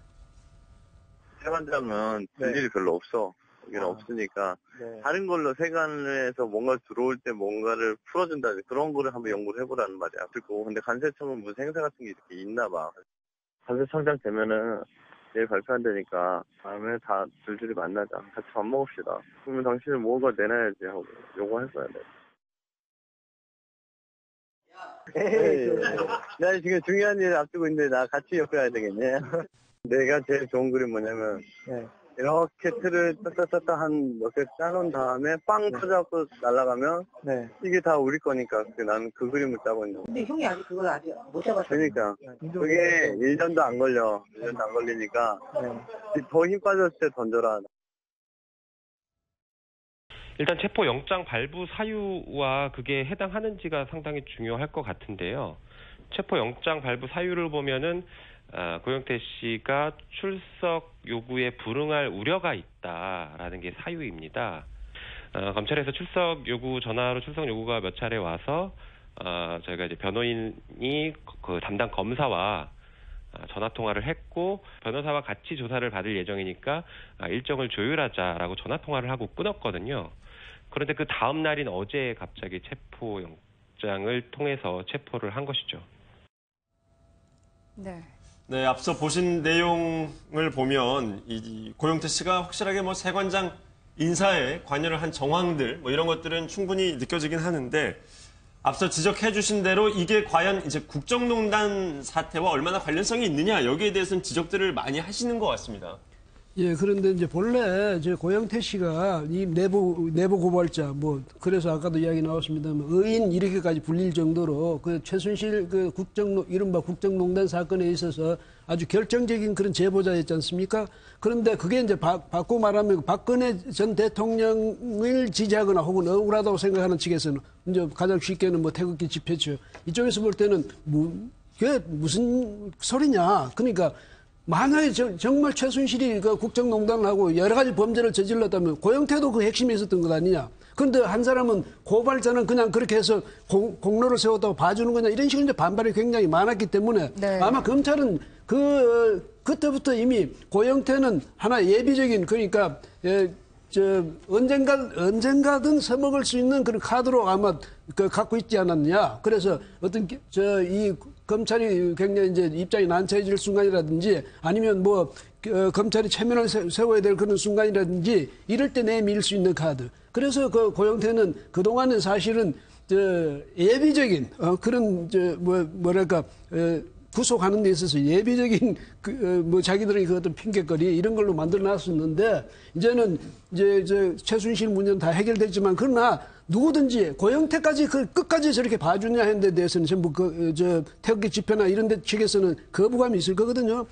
세관장은 될 일이 별로 없어. 여기는 없으니까 다른 걸로 세관에서 뭔가 들어올 때 뭔가를 풀어준다 그런 거를 한번 연구를 해보라는 말이야. 그리고 근데 간세청은 무슨 행사 같은 게 이렇게 있나 봐. 간세청장 되면은 내일 발표한다니까 다음에 다 줄줄이 만나자. 같이 밥 먹읍시다. 그러면 당신은 뭔가 내놔야지 하고 요구할 거야. 나 지금 중요한 일을 앞두고 있는데 나 같이 엮어야 되겠네. 내가 제일 좋은 그림 뭐냐면 이렇게 틀을 따따따따 한 몇 개 짜놓은 다음에 빵 터져갖고 날아가면 이게 다 우리 거니까 나는 그 그림을 짜고 있는 거야. 근데 형이 아직 그걸 아직 못 잡았어. 그러니까 그게 1년도 안 걸려. 1년도 안 걸리니까 더 힘 빠졌을 때 던져라. 일단 체포영장 발부 사유와 그게 해당하는지가 상당히 중요할 것 같은데요. 체포영장 발부 사유를 보면은 고영태 씨가 출석 요구에 불응할 우려가 있다라는 게 사유입니다. 검찰에서 출석 요구 전화로 출석 요구가 몇 차례 와서 저희가 이제 변호인이 그 담당 검사와 전화 통화를 했고 변호사와 같이 조사를 받을 예정이니까 일정을 조율하자라고 전화 통화를 하고 끊었거든요. 그런데 그 다음 날인 어제 갑자기 체포영장을 통해서 체포를 한 것이죠. 네, 앞서 보신 내용을 보면 이 고영태 씨가 확실하게 뭐 세관장 인사에 관여를 한 정황들 뭐 이런 것들은 충분히 느껴지긴 하는데 앞서 지적해 주신 대로 이게 과연 이제 국정농단 사태와 얼마나 관련성이 있느냐 여기에 대해서는 지적들을 많이 하시는 것 같습니다. 예, 그런데 이제 본래 저 고영태 씨가 이 내부 고발자 그래서 아까도 이야기 나왔습니다만 의인 이렇게까지 불릴 정도로 그 최순실 그 이른바 국정농단 사건에 있어서 아주 결정적인 그런 제보자였지 않습니까? 그런데 그게 이제 바꾸고 말하면 박근혜 전 대통령을 지지하거나 혹은 억울하다고 생각하는 측에서는 이제 가장 쉽게는 태극기 집회죠. 이쪽에서 볼 때는 그게 무슨 소리냐? 그러니까. 만약에 정말 최순실이 그 국정농단을 하고 여러 가지 범죄를 저질렀다면 고영태도 그 핵심에 있었던 것 아니냐. 그런데 한 사람은 고발자는 그냥 그렇게 해서 공로를 세웠다고 봐주는 거냐. 이런 식으로 이제 반발이 굉장히 많았기 때문에 아마 검찰은 그때부터 이미 고영태는 하나 예비적인 그러니까 언젠가든 써먹을 수 있는 그런 카드로 아마 갖고 있지 않았느냐. 그래서 이 검찰이 굉장히 이제 입장이 난처해질 순간이라든지 아니면 검찰이 체면을 세워야 될 그런 순간이라든지 이럴 때 내밀 수 있는 카드. 그래서 그 고영태는 그동안은 사실은 예비적인 그런 구속하는 데 있어서 예비적인 자기들의 그 어떤 핑계거리 이런 걸로 만들어 놨었는데 이제는 최순실 문제는 다 해결됐지만 그러나 누구든지 고영태까지 그 끝까지 저렇게 봐주냐 하는 데 대해서는 전부 태극기 집회나 이런 데 측에서는 거부감이 있을 거거든요.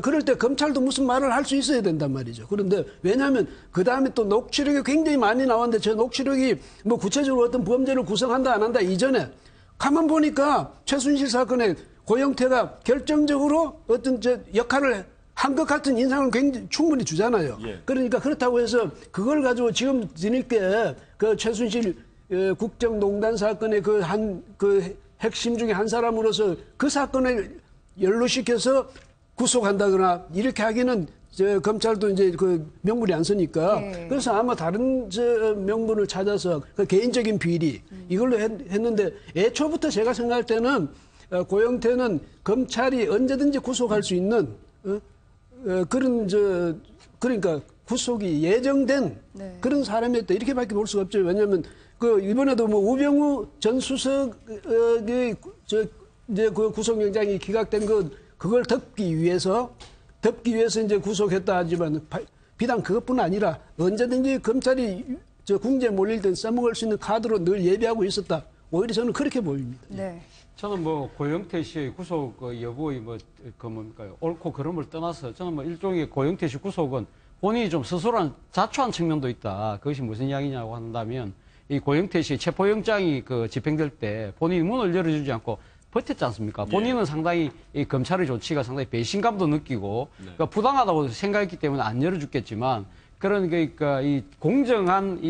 그럴 때 검찰도 무슨 말을 할 수 있어야 된단 말이죠. 그런데 왜냐하면 그 다음에 또 녹취록이 굉장히 많이 나왔는데 저 녹취록이 뭐 구체적으로 어떤 범죄를 구성한다 안 한다 이전에 가만 보니까 최순실 사건에 고영태가 결정적으로 어떤 역할을 한 것 같은 인상을 굉장히 충분히 주잖아요. 예. 그러니까 그렇다고 해서 그걸 가지고 지금 뒤늦게 그 최순실 국정농단 사건의 그 핵심 중에 한 사람으로서 그 사건을 연루시켜서 구속한다거나 이렇게 하기는 검찰도 이제 그 명분이 안 서니까 그래서 아마 다른 명분을 찾아서 그 개인적인 비리 이걸로 했는데 애초부터 제가 생각할 때는 고영태는 검찰이 언제든지 구속할 수 있는 그런 그러니까 구속이 예정된 그런 사람이었다 이렇게밖에 볼 수가 없죠. 왜냐하면 그 이번에도 뭐 우병우 전 수석의 이제 그 구속영장이 기각된 그걸 덮기 위해서 이제 구속했다 하지만 비단 그것뿐 아니라 언제든지 검찰이 궁지에 몰릴 때 써먹을 수 있는 카드로 늘 예비하고 있었다. 오히려 저는 그렇게 보입니다. 네. 저는 뭐 고영태 씨의 구속 여부의 옳고 그름을 떠나서 저는 뭐 일종의 고영태 씨 구속은 본인이 좀 스스로 자초한 측면도 있다. 그것이 무슨 이야기냐고 한다면 이 고영태 씨 체포영장이 집행될 때 본인이 문을 열어주지 않고 버텼지 않습니까? 본인은 상당히 이 검찰의 조치가 상당히 배신감도 느끼고 그러니까 부당하다고 생각했기 때문에 안 열어줬겠지만 그러니까 이 공정한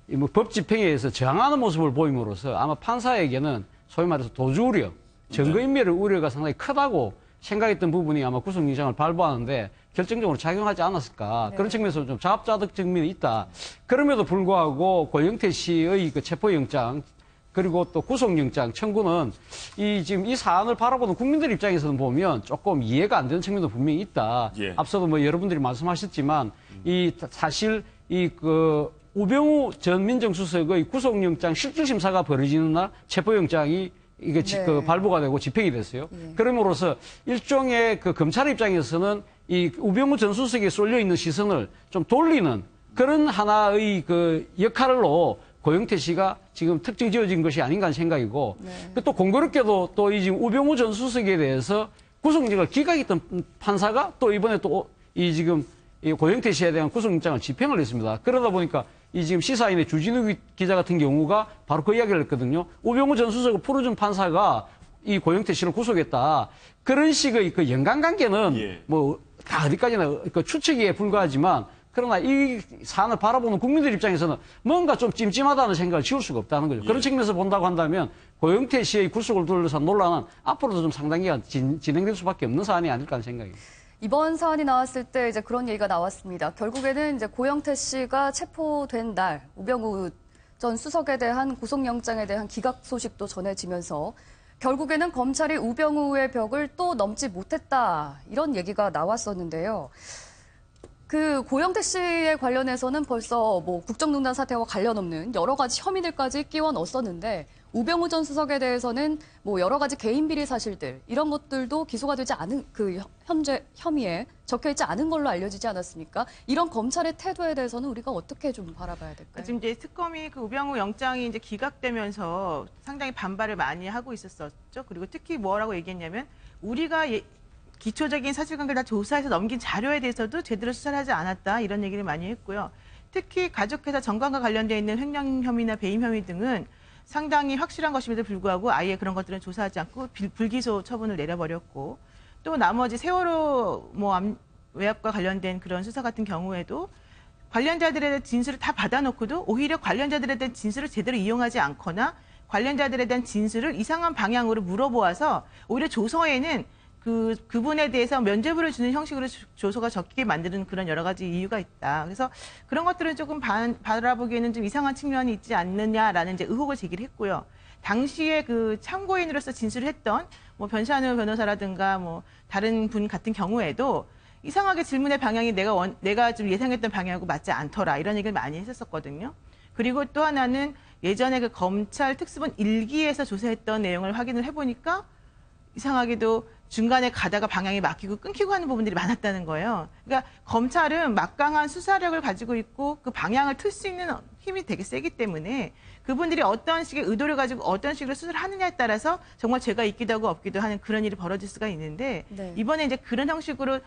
뭐 법 집행에 의해서 저항하는 모습을 보임으로써 아마 판사에게는 소위 말해서 도주 우려, 증거인멸의 우려가 상당히 크다고 생각했던 부분이 아마 구속영장을 발부하는데 결정적으로 작용하지 않았을까. 그런 측면에서 좀 자업자득 측면이 있다. 그럼에도 불구하고 고영태 씨의 그 체포영장 그리고 또 구속영장 청구는 지금 이 사안을 바라보는 국민들 입장에서는 보면 조금 이해가 안 되는 측면도 분명히 있다. 앞서도 뭐 여러분들이 말씀하셨지만 사실 우병우 전 민정수석의 구속영장 실질심사가 벌어지는 날 체포영장이 발부가 되고 집행이 됐어요. 그럼으로써 일종의 검찰의 입장에서는 이 우병우 전 수석에 쏠려 있는 시선을 좀 돌리는 그런 하나의 역할로 고영태 씨가 지금 특징 지어진 것이 아닌가 하는 생각이고 또 공교롭게도 또 지금 우병우 전 수석에 대해서 구속영장을 기각했던 판사가 또 이번에 또 지금 고영태 씨에 대한 구속영장을 집행을 했습니다. 그러다 보니까 지금 시사인의 주진우 기자 같은 경우가 바로 그 이야기를 했거든요. 우병우 전 수석을 풀어준 판사가 이 고영태 씨를 구속했다. 그런 식의 연관관계는 뭐 다 어디까지나 추측에 불과하지만 그러나 이 사안을 바라보는 국민들 입장에서는 뭔가 좀 찜찜하다는 생각을 지울 수가 없다는 거죠. 그런 측면에서 본다고 한다면 고영태 씨의 구속을 둘러싼 논란은 앞으로도 좀 상당히 진행될 수밖에 없는 사안이 아닐까 하는 생각입니다. 이번 사안이 나왔을 때 이제 그런 얘기가 나왔습니다. 결국에는 이제 고영태 씨가 체포된 날 우병우 전 수석에 대한 구속영장에 대한 기각 소식도 전해지면서 결국에는 검찰이 우병우의 벽을 또 넘지 못했다 이런 얘기가 나왔었는데요. 그 고영태 씨에 관련해서는 벌써 뭐 국정농단 사태와 관련 없는 여러 가지 혐의들까지 끼워 넣었었는데 우병우 전 수석에 대해서는 뭐 여러 가지 개인 비리 사실들 이런 것들도 기소가 되지 않은 현재 혐의에 적혀 있지 않은 걸로 알려지지 않았습니까? 이런 검찰의 태도에 대해서는 우리가 어떻게 좀 바라봐야 될까요? 지금 이제 특검이 우병우 영장이 이제 기각되면서 상당히 반발을 많이 하고 있었죠. 그리고 특히 뭐라고 얘기했냐면 우리가 기초적인 사실관계를 다 조사해서 넘긴 자료에 대해서도 제대로 수사를 하지 않았다 이런 얘기를 많이 했고요. 특히 가족회사 정관과 관련되어 있는 횡령 혐의나 배임 혐의 등은 상당히 확실한 것임에도 불구하고 아예 그런 것들은 조사하지 않고 불기소 처분을 내려버렸고 또 나머지 세월호 외압과 관련된 그런 수사 같은 경우에도 관련자들에 대한 진술을 다 받아놓고도 오히려 관련자들에 대한 진술을 제대로 이용하지 않거나 관련자들에 대한 진술을 이상한 방향으로 물어보아서 오히려 조서에는 그분에 대해서 면죄부를 주는 형식으로 조서가 적히게 만드는 그런 여러 가지 이유가 있다. 그래서 그런 것들은 조금 바라보기에는 좀 이상한 측면이 있지 않느냐라는 이제 의혹을 제기를 했고요. 당시에 참고인으로서 진술을 했던 변찬우 변호사라든가 다른 분 같은 경우에도 이상하게 질문의 방향이 내가 좀 예상했던 방향하고 맞지 않더라 이런 얘기를 많이 했었거든요. 그리고 또 하나는 예전에 검찰 특수본 1기에서 조사했던 내용을 확인을 해보니까 이상하게도 중간에 가다가 방향이 막히고 끊기고 하는 부분들이 많았다는 거예요. 그러니까 검찰은 막강한 수사력을 가지고 있고 그 방향을 틀 수 있는 힘이 되게 세기 때문에 그분들이 어떤 식의 의도를 가지고 어떤 식으로 수사를 하느냐에 따라서 정말 죄가 있기도 하고 없기도 하는 그런 일이 벌어질 수가 있는데 네. 이번에 이제 그런 형식으로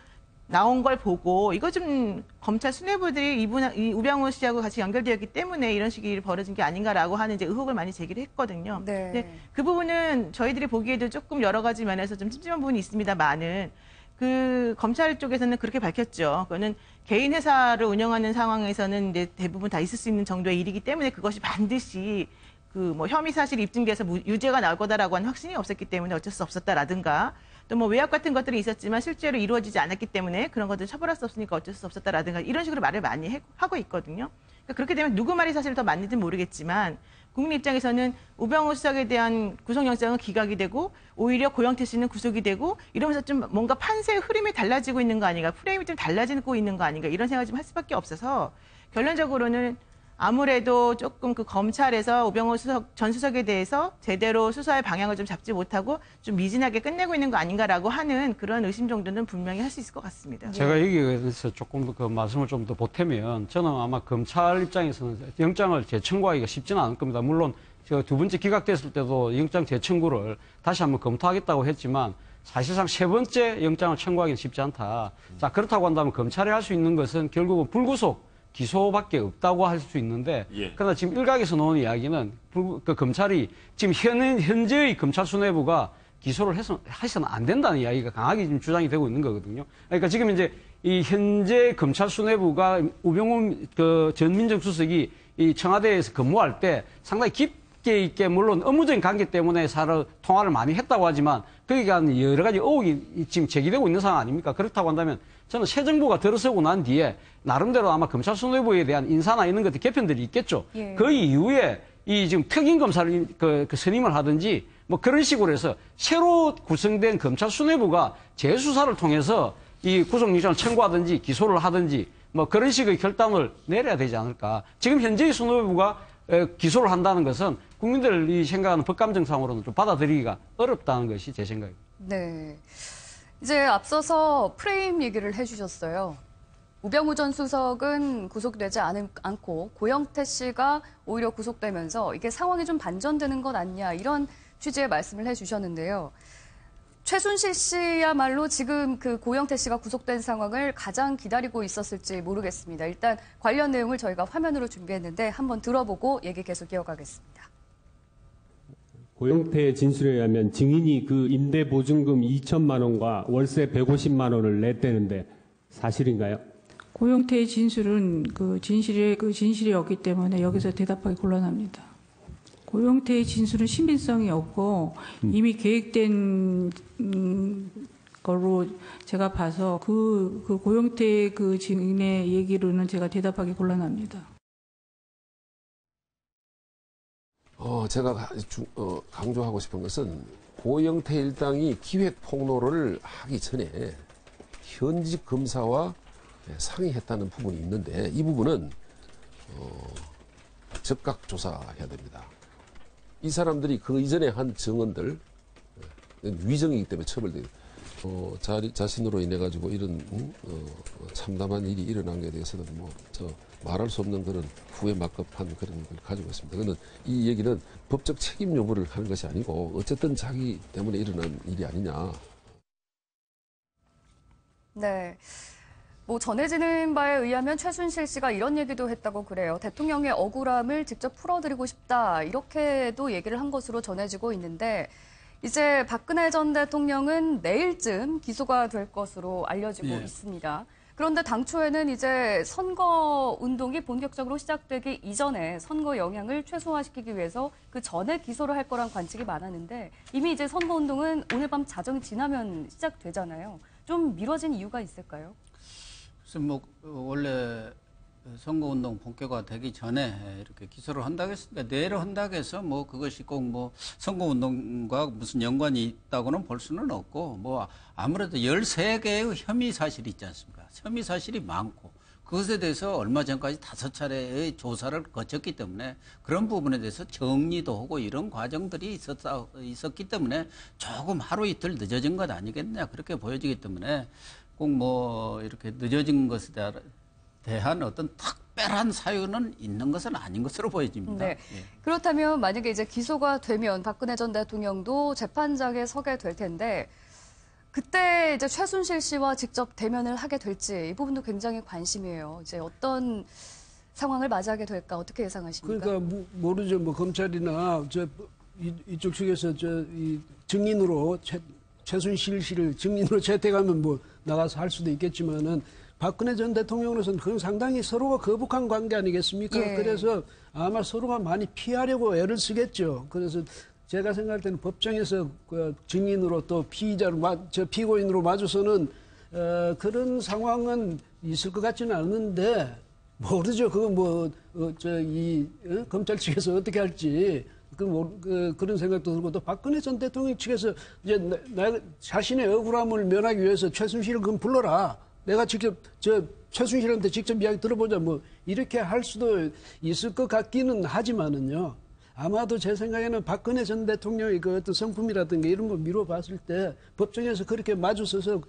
나온 걸 보고 이거 좀 검찰 수뇌부들이 이 우병우 씨하고 같이 연결되었기 때문에 이런 식의 일이 벌어진 게 아닌가라고 하는 이제 의혹을 많이 제기를 했거든요. 네. 근데 그 부분은 저희들이 보기에도 조금 여러 가지 면에서 좀 찜찜한 부분이 있습니다만은 그 검찰 쪽에서는 그렇게 밝혔죠. 그거는 개인 회사를 운영하는 상황에서는 이제 대부분 다 있을 수 있는 정도의 일이기 때문에 그것이 반드시 그 뭐 혐의 사실이 입증돼서 유죄가 나올 거다라고 하는 확신이 없었기 때문에 어쩔 수 없었다라든가 또 뭐 외압 같은 것들이 있었지만 실제로 이루어지지 않았기 때문에 그런 것들 처벌할 수 없으니까 어쩔 수 없었다라든가 이런 식으로 말을 많이 하고 있거든요. 그러니까 그렇게 되면 누구 말이 사실 더 맞는지는 모르겠지만 국민 입장에서는 우병우 수석에 대한 구속영장은 기각이 되고 오히려 고영태 씨는 구속이 되고 이러면서 좀 뭔가 판세의 흐름이 달라지고 있는 거 아닌가, 프레임이 좀 달라지고 있는 거 아닌가 이런 생각을 좀 할 수밖에 없어서 결론적으로는 아무래도 조금 그 검찰에서 우병우 전 수석에 대해서 제대로 수사의 방향을 좀 잡지 못하고 좀 미진하게 끝내고 있는 거 아닌가라고 하는 그런 의심 정도는 분명히 할 수 있을 것 같습니다. 제가 여기에서 조금 그 말씀을 좀 더 보태면 저는 아마 검찰 입장에서는 영장을 재청구하기가 쉽지는 않을 겁니다. 물론 제가 두 번째 기각됐을 때도 영장 재청구를 다시 한번 검토하겠다고 했지만 사실상 세 번째 영장을 청구하기는 쉽지 않다. 자, 그렇다고 한다면 검찰이 할 수 있는 것은 결국은 불구속 기소밖에 없다고 할 수 있는데 그러나 지금 일각에서 나오는 이야기는 그 검찰이 지금 현재의 검찰 수뇌부가 기소를 해서는 안 된다는 이야기가 강하게 지금 주장이 되고 있는 거거든요. 그러니까 지금 이제 이 현재 검찰 수뇌부가 우병우 그 전 민정수석이 이 청와대에서 근무할 때 상당히 깊게 있게 물론 업무적인 관계 때문에 통화를 많이 했다고 하지만 거기에 대한 여러 가지 의혹이 지금 제기되고 있는 상황 아닙니까? 그렇다고 한다면 저는 새 정부가 들어서고 난 뒤에 나름대로 아마 검찰 수뇌부에 대한 인사나 이런 것들 개편들이 있겠죠. 예. 그 이후에 이 지금 특임 검사를 그 선임을 하든지 뭐 그런 식으로 해서 새로 구성된 검찰 수뇌부가 재수사를 통해서 이 구속영장을 청구하든지 기소를 하든지 뭐 그런 식의 결단을 내려야 되지 않을까. 지금 현재의 수뇌부가 기소를 한다는 것은 국민들이 생각하는 법감정상으로는 좀 받아들이기가 어렵다는 것이 제 생각입니다. 네. 이제 앞서서 프레임 얘기를 해주셨어요. 우병우 전 수석은 구속되지 않고 고영태 씨가 오히려 구속되면서 이게 상황이 좀 반전되는 것 아니냐 이런 취지의 말씀을 해주셨는데요. 최순실 씨야말로 지금 그 고영태 씨가 구속된 상황을 가장 기다리고 있었을지 모르겠습니다. 일단 관련 내용을 저희가 화면으로 준비했는데 한번 들어보고 얘기 계속 이어가겠습니다. 고영태의 진술에 의하면 증인이 그 임대 보증금 2천만 원과 월세 150만 원을 냈다는데 사실인가요? 고영태의 진술은 그 진실이었기 때문에 여기서 대답하기 곤란합니다. 고영태의 진술은 신빙성이 없고 이미 계획된 걸로 제가 봐서 그 고영태 그 증인의 얘기로는 제가 대답하기 곤란합니다. 제가 강조하고 싶은 것은 고영태 일당이 기획 폭로를 하기 전에 현직 검사와 상의했다는 부분이 있는데 이 부분은 적각 조사해야 됩니다. 이 사람들이 그 이전에 한 증언들 위정이기 때문에 처벌돼요. 자신으로 인해 가지고 이런 참담한 일이 일어난 것에 대해서는 말할 수 없는 그런 후회 막급한 그런 걸 가지고 있습니다. 그는 이 얘기는 법적 책임 요구를 하는 것이 아니고 어쨌든 자기 때문에 일어난 일이 아니냐. 네. 뭐 전해지는 바에 의하면 최순실 씨가 이런 얘기도 했다고 그래요. 대통령의 억울함을 직접 풀어드리고 싶다. 이렇게도 얘기를 한 것으로 전해지고 있는데 이제 박근혜 전 대통령은 내일쯤 기소가 될 것으로 알려지고 있습니다. 그런데 당초에는 이제 선거 운동이 본격적으로 시작되기 이전에 선거 영향을 최소화시키기 위해서 그 전에 기소를 할 거란 관측이 많았는데 이미 이제 선거 운동은 오늘 밤 자정이 지나면 시작되잖아요. 좀 미뤄진 이유가 있을까요? 그래서 원래 선거운동 본격화되기 전에 이렇게 기소를 한다고 했으니까 내일 한다고 해서 그것이 꼭 선거운동과 무슨 연관이 있다고는 볼 수는 없고 아무래도 13개의 혐의 사실이 있지 않습니까? 혐의 사실이 많고 그것에 대해서 얼마 전까지 5차례의 조사를 거쳤기 때문에 그런 부분에 대해서 정리도 하고 이런 과정들이 있었기 때문에 조금 하루 이틀 늦어진 것 아니겠냐 그렇게 보여지기 때문에 꼭 뭐 이렇게 늦어진 것에 대한 어떤 특별한 사유는 있는 것은 아닌 것으로 보여집니다. 네. 예. 그렇다면 만약에 이제 기소가 되면 박근혜 전 대통령도 재판장에 서게 될 텐데 그때 이제 최순실 씨와 직접 대면을 하게 될지 이 부분도 굉장히 관심이에요. 이제 어떤 상황을 맞이하게 될까 어떻게 예상하십니까? 그러니까 모르죠. 뭐 검찰이나 이쪽 측에서 이 증인으로 최순실 씨를 증인으로 채택하면 뭐 나가서 할 수도 있겠지만은 박근혜 전 대통령으로서는 그건 상당히 서로가 거북한 관계 아니겠습니까? 예. 그래서 아마 서로가 많이 피하려고 애를 쓰겠죠. 그래서 제가 생각할 때는 법정에서 그 증인으로 또 피고인으로 마주서는 그런 상황은 있을 것 같지는 않은데 모르죠. 그건 검찰 측에서 어떻게 할지 그런 생각도 들고 또 박근혜 전 대통령 측에서 이제 자신의 억울함을 면하기 위해서 최순실을 그럼 불러라. 내가 직접 최순실한테 직접 이야기 들어보자 뭐 이렇게 할 수도 있을 것 같기는 하지만은요. 아마도 제 생각에는 박근혜 전 대통령의 그 어떤 성품이라든가 이런 걸 미뤄봤을 때 법정에서 그렇게 마주서서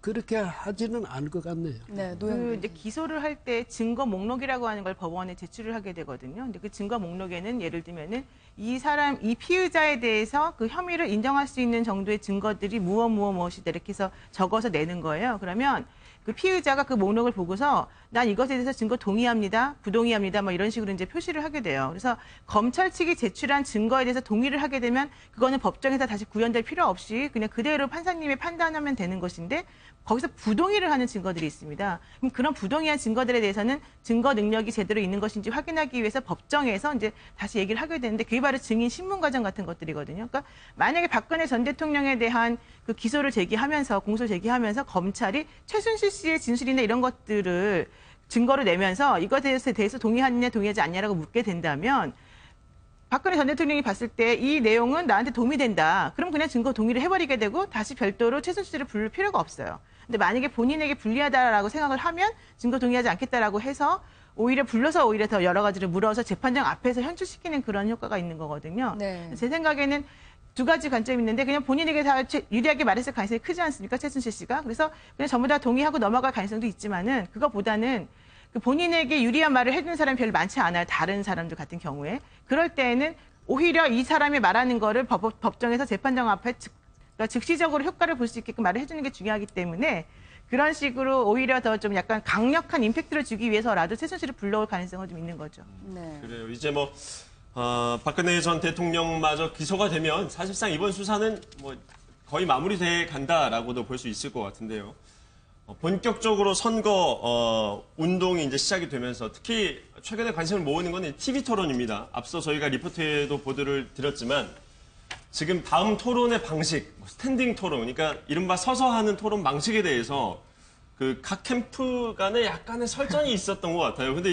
그렇게 하지는 않을 것 같네요. 네, 이제 기소를 할 때 증거 목록이라고 하는 걸 법원에 제출을 하게 되거든요. 근데 그 증거 목록에는 예를 들면은 이 피의자에 대해서 그 혐의를 인정할 수 있는 정도의 증거들이 무엇이다 이렇게 해서 적어서 내는 거예요. 그러면 그 피의자가 그 목록을 보고서 난 이것에 대해서 증거 동의합니다, 부동의합니다, 뭐 이런 식으로 이제 표시를 하게 돼요. 그래서 검찰 측이 제출한 증거에 대해서 동의를 하게 되면 그거는 법정에서 다시 구현될 필요 없이 그냥 그대로 판사님이 판단하면 되는 것인데 거기서 부동의를 하는 증거들이 있습니다. 그럼 그런 부동의한 증거들에 대해서는 증거 능력이 제대로 있는 것인지 확인하기 위해서 법정에서 이제 다시 얘기를 하게 되는데 그게 바로 증인 신문 과정 같은 것들이거든요. 그러니까 만약에 박근혜 전 대통령에 대한 그 기소를 제기하면서 공소 제기하면서 검찰이 최순실 씨의 진술이나 이런 것들을 증거로 내면서 이것에 대해서 동의하느냐 동의하지 않냐라고 묻게 된다면 박근혜 전 대통령이 봤을 때 이 내용은 나한테 도움이 된다. 그럼 그냥 증거 동의를 해버리게 되고 다시 별도로 최순실 씨를 부를 필요가 없어요. 근데 만약에 본인에게 불리하다라고 생각을 하면 증거 동의하지 않겠다라고 해서 오히려 불러서 오히려 더 여러 가지를 물어서 재판장 앞에서 현출시키는 그런 효과가 있는 거거든요. 네. 제 생각에는 두 가지 관점이 있는데 그냥 본인에게 다 유리하게 말했을 가능성이 크지 않습니까? 최순실 씨가. 그래서 그냥 전부 다 동의하고 넘어갈 가능성도 있지만은 그거보다는 그 본인에게 유리한 말을 해주는 사람이 별로 많지 않아요. 다른 사람들 같은 경우에. 그럴 때에는 오히려 이 사람이 말하는 거를 법정에서 재판장 앞에 즉시적으로 효과를 볼 수 있게끔 말을 해주는 게 중요하기 때문에 그런 식으로 오히려 더 좀 약간 강력한 임팩트를 주기 위해서라도 최순실을 불러올 가능성은 좀 있는 거죠. 네. 그래요. 이제 박근혜 전 대통령마저 기소가 되면 사실상 이번 수사는 뭐 거의 마무리돼 간다라고도 볼 수 있을 것 같은데요. 본격적으로 선거 운동이 이제 시작이 되면서 특히 최근에 관심을 모으는 건 TV 토론입니다. 앞서 저희가 리포트에도 보도를 드렸지만 지금 다음 토론의 방식, 스탠딩 토론, 그러니까 이른바 서서 하는 토론 방식에 대해서 그 각 캠프 간에 약간의 설전이 있었던 것 같아요. 근데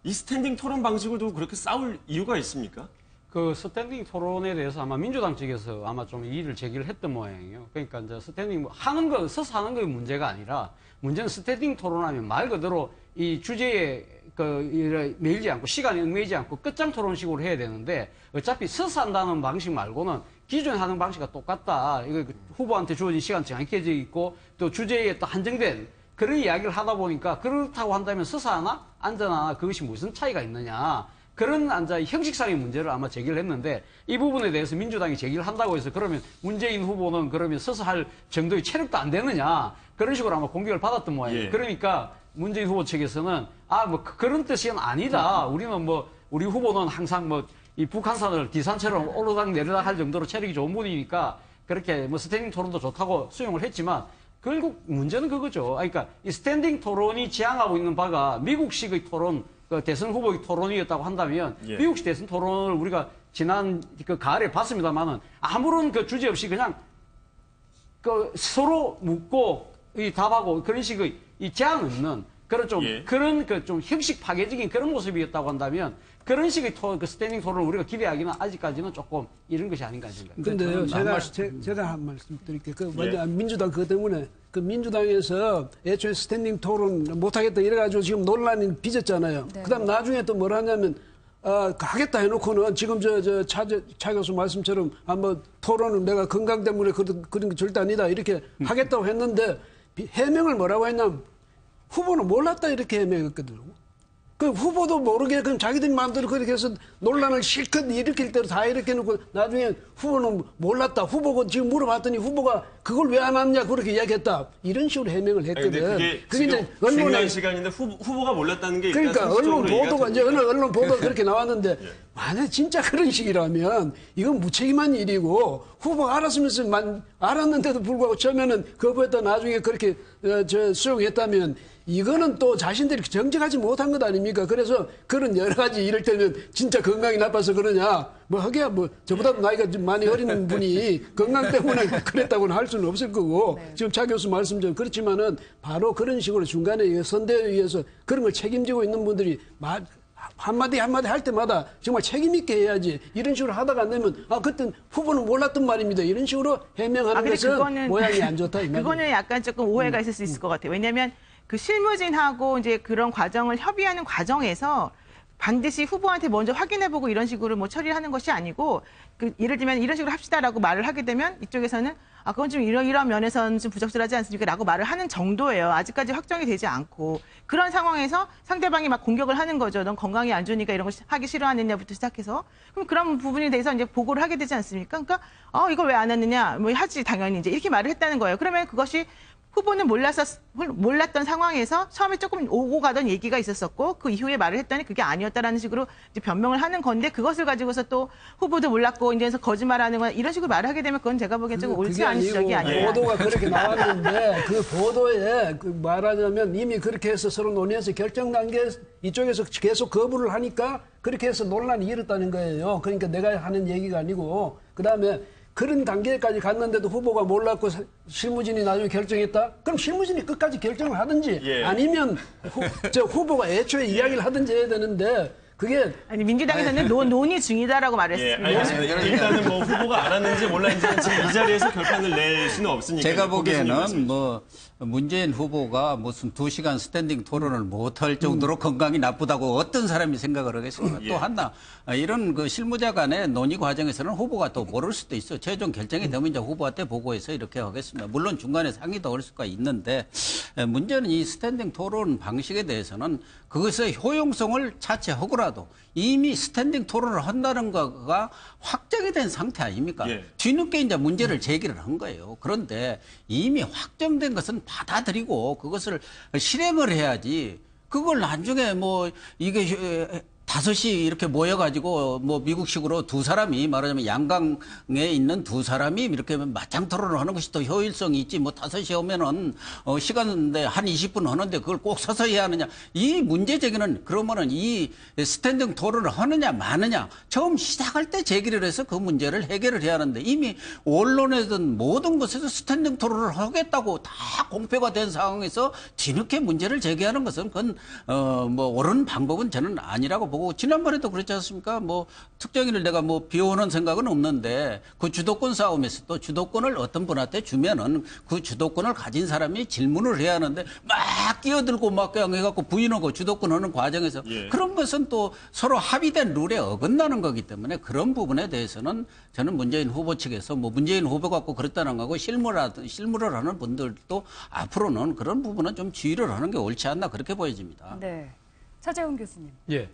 이 스탠딩 토론 방식을 두고 그렇게 싸울 이유가 있습니까? 그 스탠딩 토론에 대해서 아마 민주당 측에서 아마 좀 이의를 제기를 했던 모양이에요. 그러니까 이제 스탠딩 서서 하는 게 문제가 아니라 문제는 스탠딩 토론하면 말 그대로 이 주제에 매이지 않고 시간에 얽매이지 않고 끝장 토론식으로 해야 되는데 어차피 서서 한다는 방식 말고는 기존에 하는 방식과 똑같다. 이거 후보한테 주어진 시간 정해져 있고 또 주제에 또 한정된 그런 이야기를 하다 보니까 그렇다고 한다면 서서 하나 앉아나 그것이 무슨 차이가 있느냐. 그런 형식상의 문제를 아마 제기를 했는데 이 부분에 대해서 민주당이 제기를 한다고 해서 그러면 문재인 후보는 그러면 서서 할 정도의 체력도 안 되느냐. 그런 식으로 아마 공격을 받았던 모양이에요. 예. 그러니까 문재인 후보 측에서는 그런 뜻이 아니다. 우리는 우리 후보는 항상 이 북한산을 기산처럼 오르락 내리락 할 정도로 체력이 좋은 분이니까 그렇게 스탠딩 토론도 좋다고 수용을 했지만 결국 문제는 그거죠. 그러니까 이 스탠딩 토론이 지향하고 있는 바가 미국식의 토론, 대선 후보의 토론이었다고 한다면 예. 미국식 대선 토론을 우리가 지난 가을에 봤습니다만은 아무런 주제 없이 그냥 서로 묻고 답하고 그런 식의 이 제한 없는 그런 좀 형식 파괴적인 그런 모습이었다고 한다면 그런 식의 스탠딩 토론을 우리가 기대하기는 아직까지는 조금 이런 것이 아닌가 생각합니다. 근데요, 제가 한 말씀 드릴게요. 먼저 민주당 그것 때문에 그 민주당에서 애초에 스탠딩 토론 못하겠다 이래가지고 지금 논란이 빚었잖아요. 네. 그다음 나중에 또 뭘 하냐면 하겠다 해놓고는 지금 차 교수 말씀처럼 한번 토론은 내가 건강 때문에 그런 게 절대 아니다 이렇게 하겠다고 했는데 해명을 뭐라고 했냐면 후보는 몰랐다 이렇게 해명했거든요. 그 후보도 모르게 그럼 자기들 마음대로 그렇게 해서 논란을 실컷 일으킬 대로 다 이렇게 해놓고 나중에 후보는 몰랐다. 후보가 지금 물어봤더니 후보가 그걸 왜 안 왔냐 그렇게 이야기했다. 이런 식으로 해명을 했거든. 아니, 그게 이제 언론의 시간인데 후보가 몰랐다는 게 일단 그러니까 언론 보도가 이제 언론 보도가 그렇게 나왔는데 예. 만약 진짜 그런 식이라면 이건 무책임한 일이고 후보가 알았으면서 알았는데도 불구하고 처음에는 거부했다 나중에 그렇게 수용했다면 이거는 또 자신들이 정직하지 못한 것 아닙니까? 그래서 그런 여러 가지 이럴 때는 진짜 건강이 나빠서 그러냐? 뭐 하기야 뭐 저보다 나이가 좀 많이 어린 분이 건강 때문에 그랬다고는 할 수는 없을 거고 네. 지금 차 교수 말씀처럼 그렇지만은 바로 그런 식으로 중간에 선대위에서 그런 걸 책임지고 있는 분들이 한마디 할 때마다 정말 책임 있게 해야지 이런 식으로 하다가 안 되면 그땐 후보는 몰랐던 말입니다. 이런 식으로 해명하는 것은 모양이 안 좋다. 이 말이에요. 그거는 약간 조금 오해가 있을 수 있을 것 같아요. 왜냐하면 그 실무진하고 이제 그런 과정을 협의하는 과정에서 반드시 후보한테 먼저 확인해보고 이런 식으로 뭐 처리하는 것이 아니고 예를 들면 이런 식으로 합시다라고 말을 하게 되면 이쪽에서는 그건 좀 이런 면에서는 좀 부적절하지 않습니까? 라고 말을 하는 정도예요. 아직까지 확정이 되지 않고. 그런 상황에서 상대방이 막 공격을 하는 거죠. 넌 건강이 안 좋으니까 이런 걸 하기 싫어하느냐부터 시작해서. 그럼 그런 부분에 대해서 이제 보고를 하게 되지 않습니까? 그러니까, 이걸 왜 안 했느냐? 뭐 하지, 당연히 이제 이렇게 말을 했다는 거예요. 그러면 그것이 후보는 몰랐던 상황에서 처음에 조금 오고 가던 얘기가 있었었고 그 이후에 말을 했더니 그게 아니었다라는 식으로 이제 변명을 하는 건데 그것을 가지고서 또 후보도 몰랐고 이제서 거짓말하는 거나 이런 식으로 말을 하게 되면 그건 제가 보기엔 좀 옳지 않은 지적이 아니에요. 보도가 그렇게 나왔는데 그 보도에 말하자면 이미 그렇게 해서 서로 논의해서 결정 단계 이쪽에서 계속 거부를 하니까 그렇게 해서 논란이 일었다는 거예요. 그러니까 내가 하는 얘기가 아니고 그다음에 그런 단계까지 갔는데도 후보가 몰랐고 실무진이 나중에 결정했다? 그럼 실무진이 끝까지 결정을 하든지 아니면 후보가 애초에 이야기를 하든지 해야 되는데 그게 아니 민주당에서는 논의 중이다라고 말했습니다. 일단은 뭐 후보가 알았는지 몰랐는지는 지금 이 자리에서 결판을 낼 수는 없으니까. 제가 보기에는 뭐 문재인 후보가 무슨 2시간 스탠딩 토론을 못할 정도로 건강이 나쁘다고 어떤 사람이 생각을 하겠습니까? 또 하나 이런 그 실무자 간의 논의 과정에서는 후보가 또 모를 수도 있어요. 최종 결정이 되면 이제 후보한테 보고해서 이렇게 하겠습니다. 물론 중간에 상의도 할 수가 있는데 문제는 이 스탠딩 토론 방식에 대해서는 그것의 효용성을 차치하고라도 이미 스탠딩 토론을 한다는 거가 확정이 된 상태 아닙니까? 뒤늦게 이제 문제를 제기를 한 거예요. 그런데 이미 확정된 것은 받아들이고 그것을 실행을 해야지. 그걸 나중에 뭐 이게 5시 이렇게 모여가지고 뭐 미국식으로 두 사람이 말하자면 양강에 있는 두 사람이 이렇게 맞짱 토론을 하는 것이 더 효율성이 있지. 뭐 5시에 오면은 시간인데 한 20분 하는데 그걸 꼭 서서 해야 하느냐. 이 문제 제기는 그러면은 이 스탠딩 토론을 하느냐 마느냐 처음 시작할 때 제기를 해서 그 문제를 해결을 해야 하는데 이미 언론에든 모든 곳에서 스탠딩 토론을 하겠다고 다 공표가 된 상황에서 뒤늦게 문제를 제기하는 것은 그건 뭐 옳은 방법은 저는 아니라고 보고 지난번에도 그랬지 않습니까? 뭐 특정인을 내가 뭐 비호하는 생각은 없는데 그 주도권 싸움에서 또 주도권을 어떤 분한테 주면은 그 주도권을 가진 사람이 질문을 해야 하는데 막 끼어들고 막 그냥 해갖고 부인하고 주도권 하는 과정에서 그런 것은 또 서로 합의된 룰에 어긋나는 거기 때문에 그런 부분에 대해서는 저는 문재인 후보 측에서 뭐 문재인 후보 갖고 그랬다는 거고 실무를 하는 분들도 앞으로는 그런 부분은 좀 주의를 하는 게 옳지 않나 그렇게 보여집니다. 네. 차재훈 교수님. 예.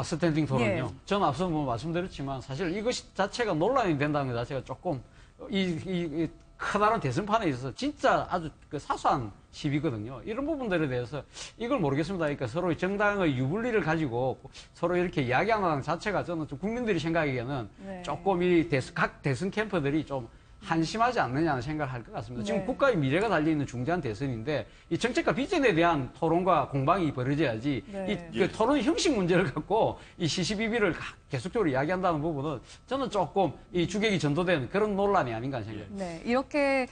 스탠딩 토론요. 저는 앞서 뭐 말씀드렸지만 사실 이것 자체가 논란이 된다는 것 자체가 조금 이 커다란 대선판에 있어서 진짜 아주 그 사소한 시비거든요. 이런 부분들에 대해서 이걸 모르겠습니다. 그러니까 서로 정당의 유불리를 가지고 서로 이렇게 이야기하는 자체가 저는 좀 국민들이 생각하기에는 조금 각 대선 캠프들이 좀 한심하지 않느냐는 생각을 할 것 같습니다. 지금 국가의 미래가 달려있는 중대한 대선인데 이 정책과 비전에 대한 토론과 공방이 벌어져야지 이 토론 형식 문제를 갖고 이 시시비비를 계속적으로 이야기한다는 부분은 저는 조금 이 주객이 전도된 그런 논란이 아닌가 생각합니다. 네, 이렇게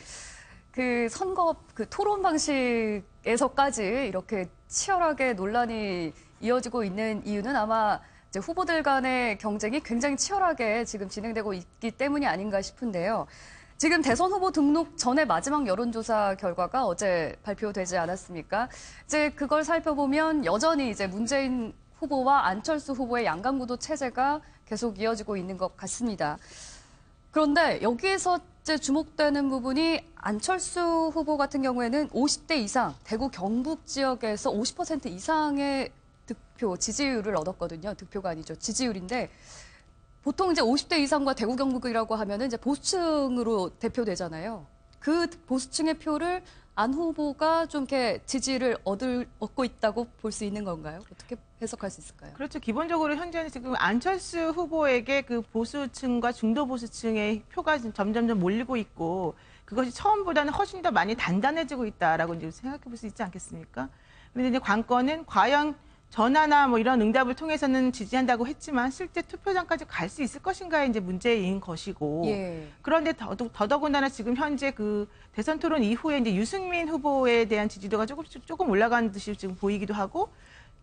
그 선거 그 토론 방식에서까지 이렇게 치열하게 논란이 이어지고 있는 이유는 아마 이제 후보들 간의 경쟁이 굉장히 치열하게 지금 진행되고 있기 때문이 아닌가 싶은데요. 지금 대선 후보 등록 전에 마지막 여론조사 결과가 어제 발표되지 않았습니까? 이제 그걸 살펴보면 여전히 이제 문재인 후보와 안철수 후보의 양강구도 체제가 계속 이어지고 있는 것 같습니다. 그런데 여기에서 이제 주목되는 부분이 안철수 후보 같은 경우에는 50대 이상, 대구 경북 지역에서 50% 이상의 득표, 지지율을 얻었거든요. 득표가 아니죠. 지지율인데 보통 이제 50대 이상과 대구 경북이라고 하면은 이제 보수층으로 대표되잖아요. 그 보수층의 표를 안 후보가 좀 이렇게 지지를 얻고 있다고 볼 수 있는 건가요? 어떻게 해석할 수 있을까요? 그렇죠. 기본적으로 현재는 지금 안철수 후보에게 그 보수층과 중도 보수층의 표가 점점 몰리고 있고 그것이 처음보다는 훨씬 더 많이 단단해지고 있다라고 이제 생각해 볼 수 있지 않겠습니까? 그런데 이제 관건은 과연 전화나 뭐 이런 응답을 통해서는 지지한다고 했지만 실제 투표장까지 갈 수 있을 것인가에 이제 문제인 것이고 예. 그런데 더더군다나 지금 현재 그 대선 토론 이후에 이제 유승민 후보에 대한 지지도가 조금 올라가는 듯이 지금 보이기도 하고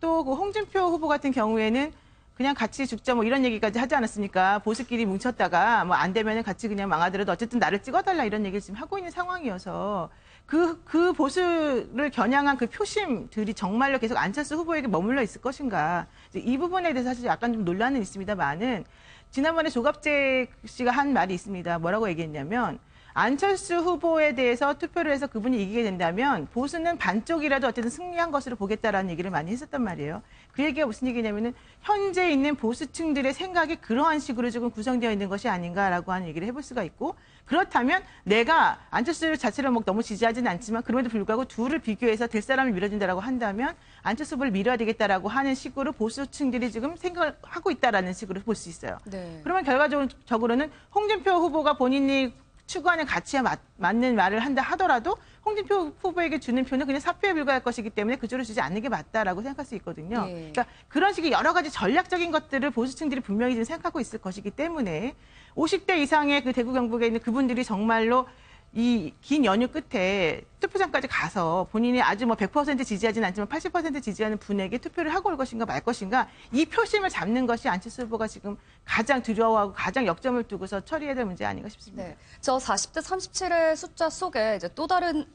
또 그 홍준표 후보 같은 경우에는 그냥 같이 죽자 뭐 이런 얘기까지 하지 않았습니까? 보수끼리 뭉쳤다가 뭐 안 되면은 같이 그냥 망하더라도 어쨌든 나를 찍어달라 이런 얘기를 지금 하고 있는 상황이어서 그 보수를 겨냥한 그 표심들이 정말로 계속 안철수 후보에게 머물러 있을 것인가. 이 부분에 대해서 사실 약간 좀 논란은 있습니다만은 지난번에 조갑재 씨가 한 말이 있습니다. 뭐라고 얘기했냐면 안철수 후보에 대해서 투표를 해서 그분이 이기게 된다면 보수는 반쪽이라도 어쨌든 승리한 것으로 보겠다라는 얘기를 많이 했었단 말이에요. 그 얘기가 무슨 얘기냐면은 현재 있는 보수층들의 생각이 그러한 식으로 조금 구성되어 있는 것이 아닌가라고 하는 얘기를 해볼 수가 있고 그렇다면 내가 안철수 자체를 뭐 너무 지지하지는 않지만 그럼에도 불구하고 둘을 비교해서 될 사람을 밀어준다라고 한다면 안철수 후보를 밀어야 되겠다라고 하는 식으로 보수층들이 지금 생각을 하고 있다라는 식으로 볼 수 있어요. 네. 그러면 결과적으로는 홍준표 후보가 본인이 추구하는 가치에 맞는 말을 한다 하더라도 홍준표 후보에게 주는 표는 그냥 사표에 불과할 것이기 때문에 그쪽으로 주지 않는 게 맞다라고 생각할 수 있거든요. 예. 그러니까 그런 식의 여러 가지 전략적인 것들을 보수층들이 분명히 지금 생각하고 있을 것이기 때문에 50대 이상의 그 대구 경북에 있는 그분들이 정말로 이 긴 연휴 끝에 투표장까지 가서 본인이 아주 뭐 100% 지지하지는 않지만 80% 지지하는 분에게 투표를 하고 올 것인가 말 것인가 이 표심을 잡는 것이 안철수 후보가 지금 가장 두려워하고 가장 역점을 두고서 처리해야 될 문제 아닌가 싶습니다. 네. 저 40대 37의 숫자 속에 이제 또 다른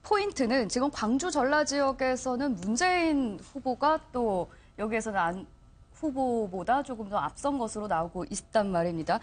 포인트는 지금 광주 전라 지역에서는 문재인 후보가 또 여기에서는 안 후보보다 조금 더 앞선 것으로 나오고 있단 말입니다.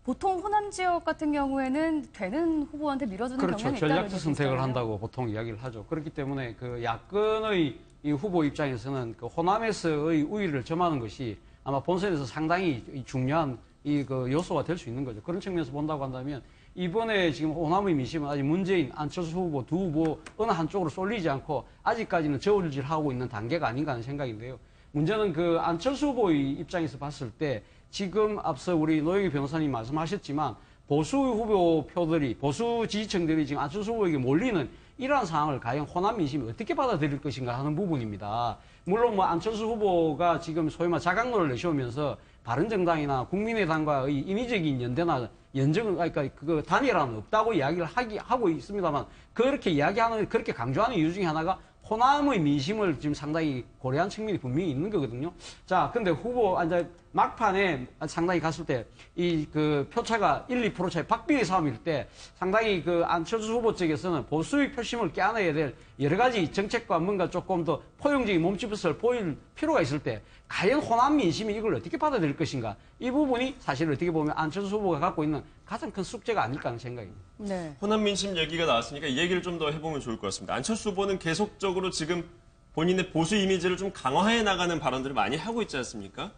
보통 호남 지역 같은 경우에는 되는 후보한테 밀어주는 그렇죠. 경향이 있다는 전략적 선택을 한다고 보통 이야기를 하죠. 그렇기 때문에 그 야권의 이 후보 입장에서는 그 호남에서의 우위를 점하는 것이 아마 본선에서 상당히 중요한 그 요소가 될 수 있는 거죠. 그런 측면에서 본다고 한다면 이번에 지금 호남의 민심은 아직 문재인, 안철수 후보 두 후보 어느 한쪽으로 쏠리지 않고 아직까지는 저울질하고 있는 단계가 아닌가 하는 생각인데요. 문제는 그 안철수 후보의 입장에서 봤을 때 지금 앞서 우리 노영희 변호사님 말씀하셨지만 보수 후보 표들이 보수 지지층들이 지금 안철수 후보에게 몰리는 이러한 상황을 과연 호남 민심이 어떻게 받아들일 것인가 하는 부분입니다. 물론 뭐 안철수 후보가 지금 소위 말 자강론을 내세우면서 바른정당이나 국민의당과의 인위적인 연대나 그러니까 그 단일화는 없다고 이야기를 하고 있습니다만 그렇게 이야기하는 그렇게 강조하는 이유 중에 하나가 호남의 민심을 지금 상당히 고려한 측면이 분명히 있는 거거든요. 자, 근데 후보, 이제 막판에 상당히 갔을 때, 그 표차가 1, 2% 차이 박빙의 싸움일 때 상당히 그 안철수 후보 쪽에서는 보수의 표심을 껴안아야 될 여러 가지 정책과 뭔가 조금 더 포용적인 몸집을 보일 필요가 있을 때 과연 호남 민심이 이걸 어떻게 받아들일 것인가. 이 부분이 사실 어떻게 보면 안철수 후보가 갖고 있는 가장 큰 숙제가 아닐까 하는 생각입니다. 네. 호남 민심 얘기가 나왔으니까 이 얘기를 좀 더 해보면 좋을 것 같습니다. 안철수 후보는 계속적으로 지금 본인의 보수 이미지를 좀 강화해 나가는 발언들을 많이 하고 있지 않습니까?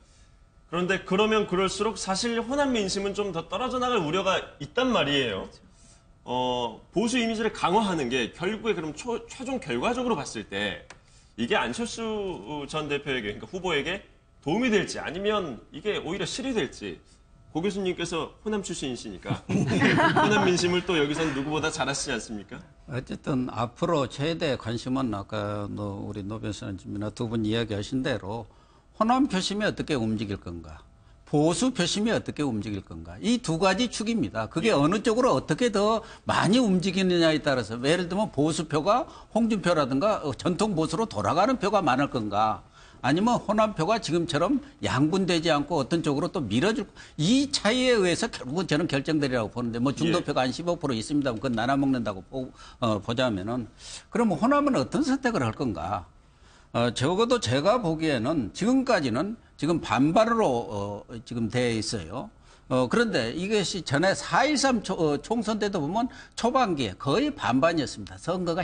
그런데 그러면 그럴수록 사실 호남 민심은 좀 더 떨어져 나갈 우려가 있단 말이에요. 보수 이미지를 강화하는 게 결국에 그럼 최종 결과적으로 봤을 때 이게 안철수 전 대표에게, 그러니까 후보에게 도움이 될지 아니면 이게 오히려 실이 될지. 고 교수님께서 호남 출신이시니까 호남 민심을 또 여기서는 누구보다 잘 아시지 않습니까? 어쨌든 앞으로 최대 관심은 아까 우리 노 변호사님이나 두 분 이야기하신 대로 호남 표심이 어떻게 움직일 건가, 보수 표심이 어떻게 움직일 건가, 이 두 가지 축입니다. 그게 어느 쪽으로 어떻게 더 많이 움직이느냐에 따라서 예를 들면 보수표가 홍준표라든가 전통 보수로 돌아가는 표가 많을 건가, 아니면 호남표가 지금처럼 양분되지 않고 어떤 쪽으로 또 밀어줄 이 차이에 의해서 결국은 저는 결정되리라고 보는데 뭐 중도표가 한 15% 있습니다. 그건 나눠 먹는다고 보자면은 그럼 호남은 어떤 선택을 할 건가? 적어도 제가 보기에는 지금까지는 지금 반반으로 지금 돼 있어요. 그런데 이것이 전에 4.13 총선 때도 보면 초반기에 거의 반반이었습니다. 선거가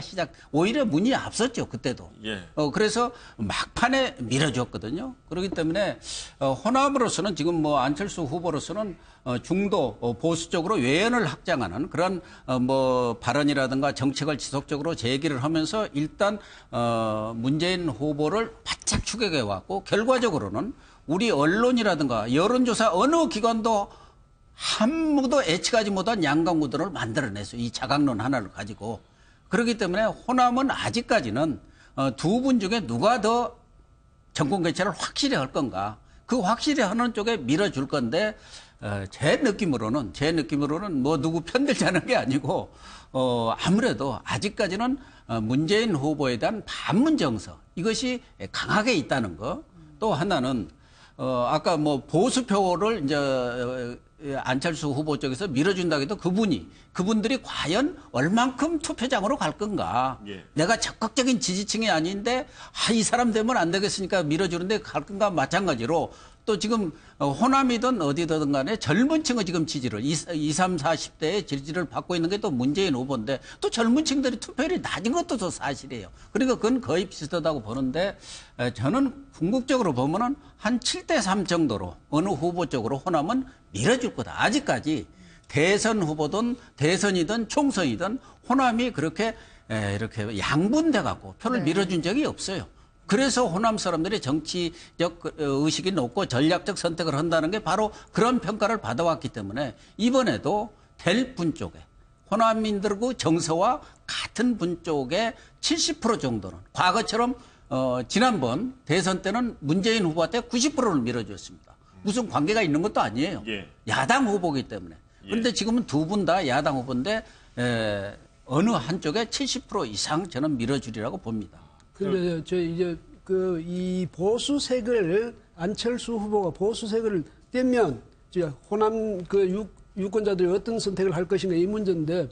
오히려 문이 앞섰죠, 그때도. 예. 그래서 막판에 밀어줬거든요. 그렇기 때문에 호남으로서는 지금 뭐 안철수 후보로서는 중도 보수 쪽으로 외연을 확장하는 그런 뭐 발언이라든가 정책을 지속적으로 제기를 하면서 일단 문재인 후보를 바짝 추격해 왔고 결과적으로는 우리 언론이라든가 여론조사 어느 기관도 아무도 예측하지 못한 양강 구도를 만들어냈어요. 이 자강론 하나를 가지고. 그렇기 때문에 호남은 아직까지는 두 분 중에 누가 더 정권 교체를 확실히 할 건가. 그 확실히 하는 쪽에 밀어줄 건데 제 느낌으로는 뭐 누구 편들자는 게 아니고 아무래도 아직까지는 문재인 후보에 대한 반문 정서 이것이 강하게 있다는 거. 또 하나는 아까 뭐 보수표를 이제 안철수 후보 쪽에서 밀어준다고 해도 그분들이 과연 얼만큼 투표장으로 갈 건가. 예. 내가 적극적인 지지층이 아닌데 이 사람 되면 안 되겠으니까 밀어주는데 갈 건가 마찬가지로 또 지금 호남이든 어디든 간에 젊은 층의 지금 지지를 20, 30, 40대의 지지를 받고 있는 게 또 문재인 후보인데 또 젊은 층들이 투표율이 낮은 것도 또 사실이에요. 그러니까 그건 거의 비슷하다고 보는데 저는 궁극적으로 보면은 한 7대3 정도로 어느 후보 쪽으로 호남은 밀어줄 거다. 아직까지 대선 후보든 대선이든 총선이든 호남이 그렇게 이렇게 양분돼 갖고 표를 밀어준 적이 없어요. 그래서 호남 사람들이 정치적 의식이 높고 전략적 선택을 한다는 게 바로 그런 평가를 받아왔기 때문에 이번에도 될 분 쪽에 호남민들과 정서와 같은 분 쪽에 70% 정도는 과거처럼 지난번 대선 때는 문재인 후보한테 90%를 밀어줬습니다. 무슨 관계가 있는 것도 아니에요. 예. 야당 후보이기 때문에. 그런데 지금은 두 분 다 야당 후보인데 어느 한쪽에 70% 이상 저는 밀어주리라고 봅니다. 근데 저 이제 이 보수색을 안철수 후보가 보수색을 떼면 이제 호남 유권자들이 어떤 선택을 할 것인가 이 문제인데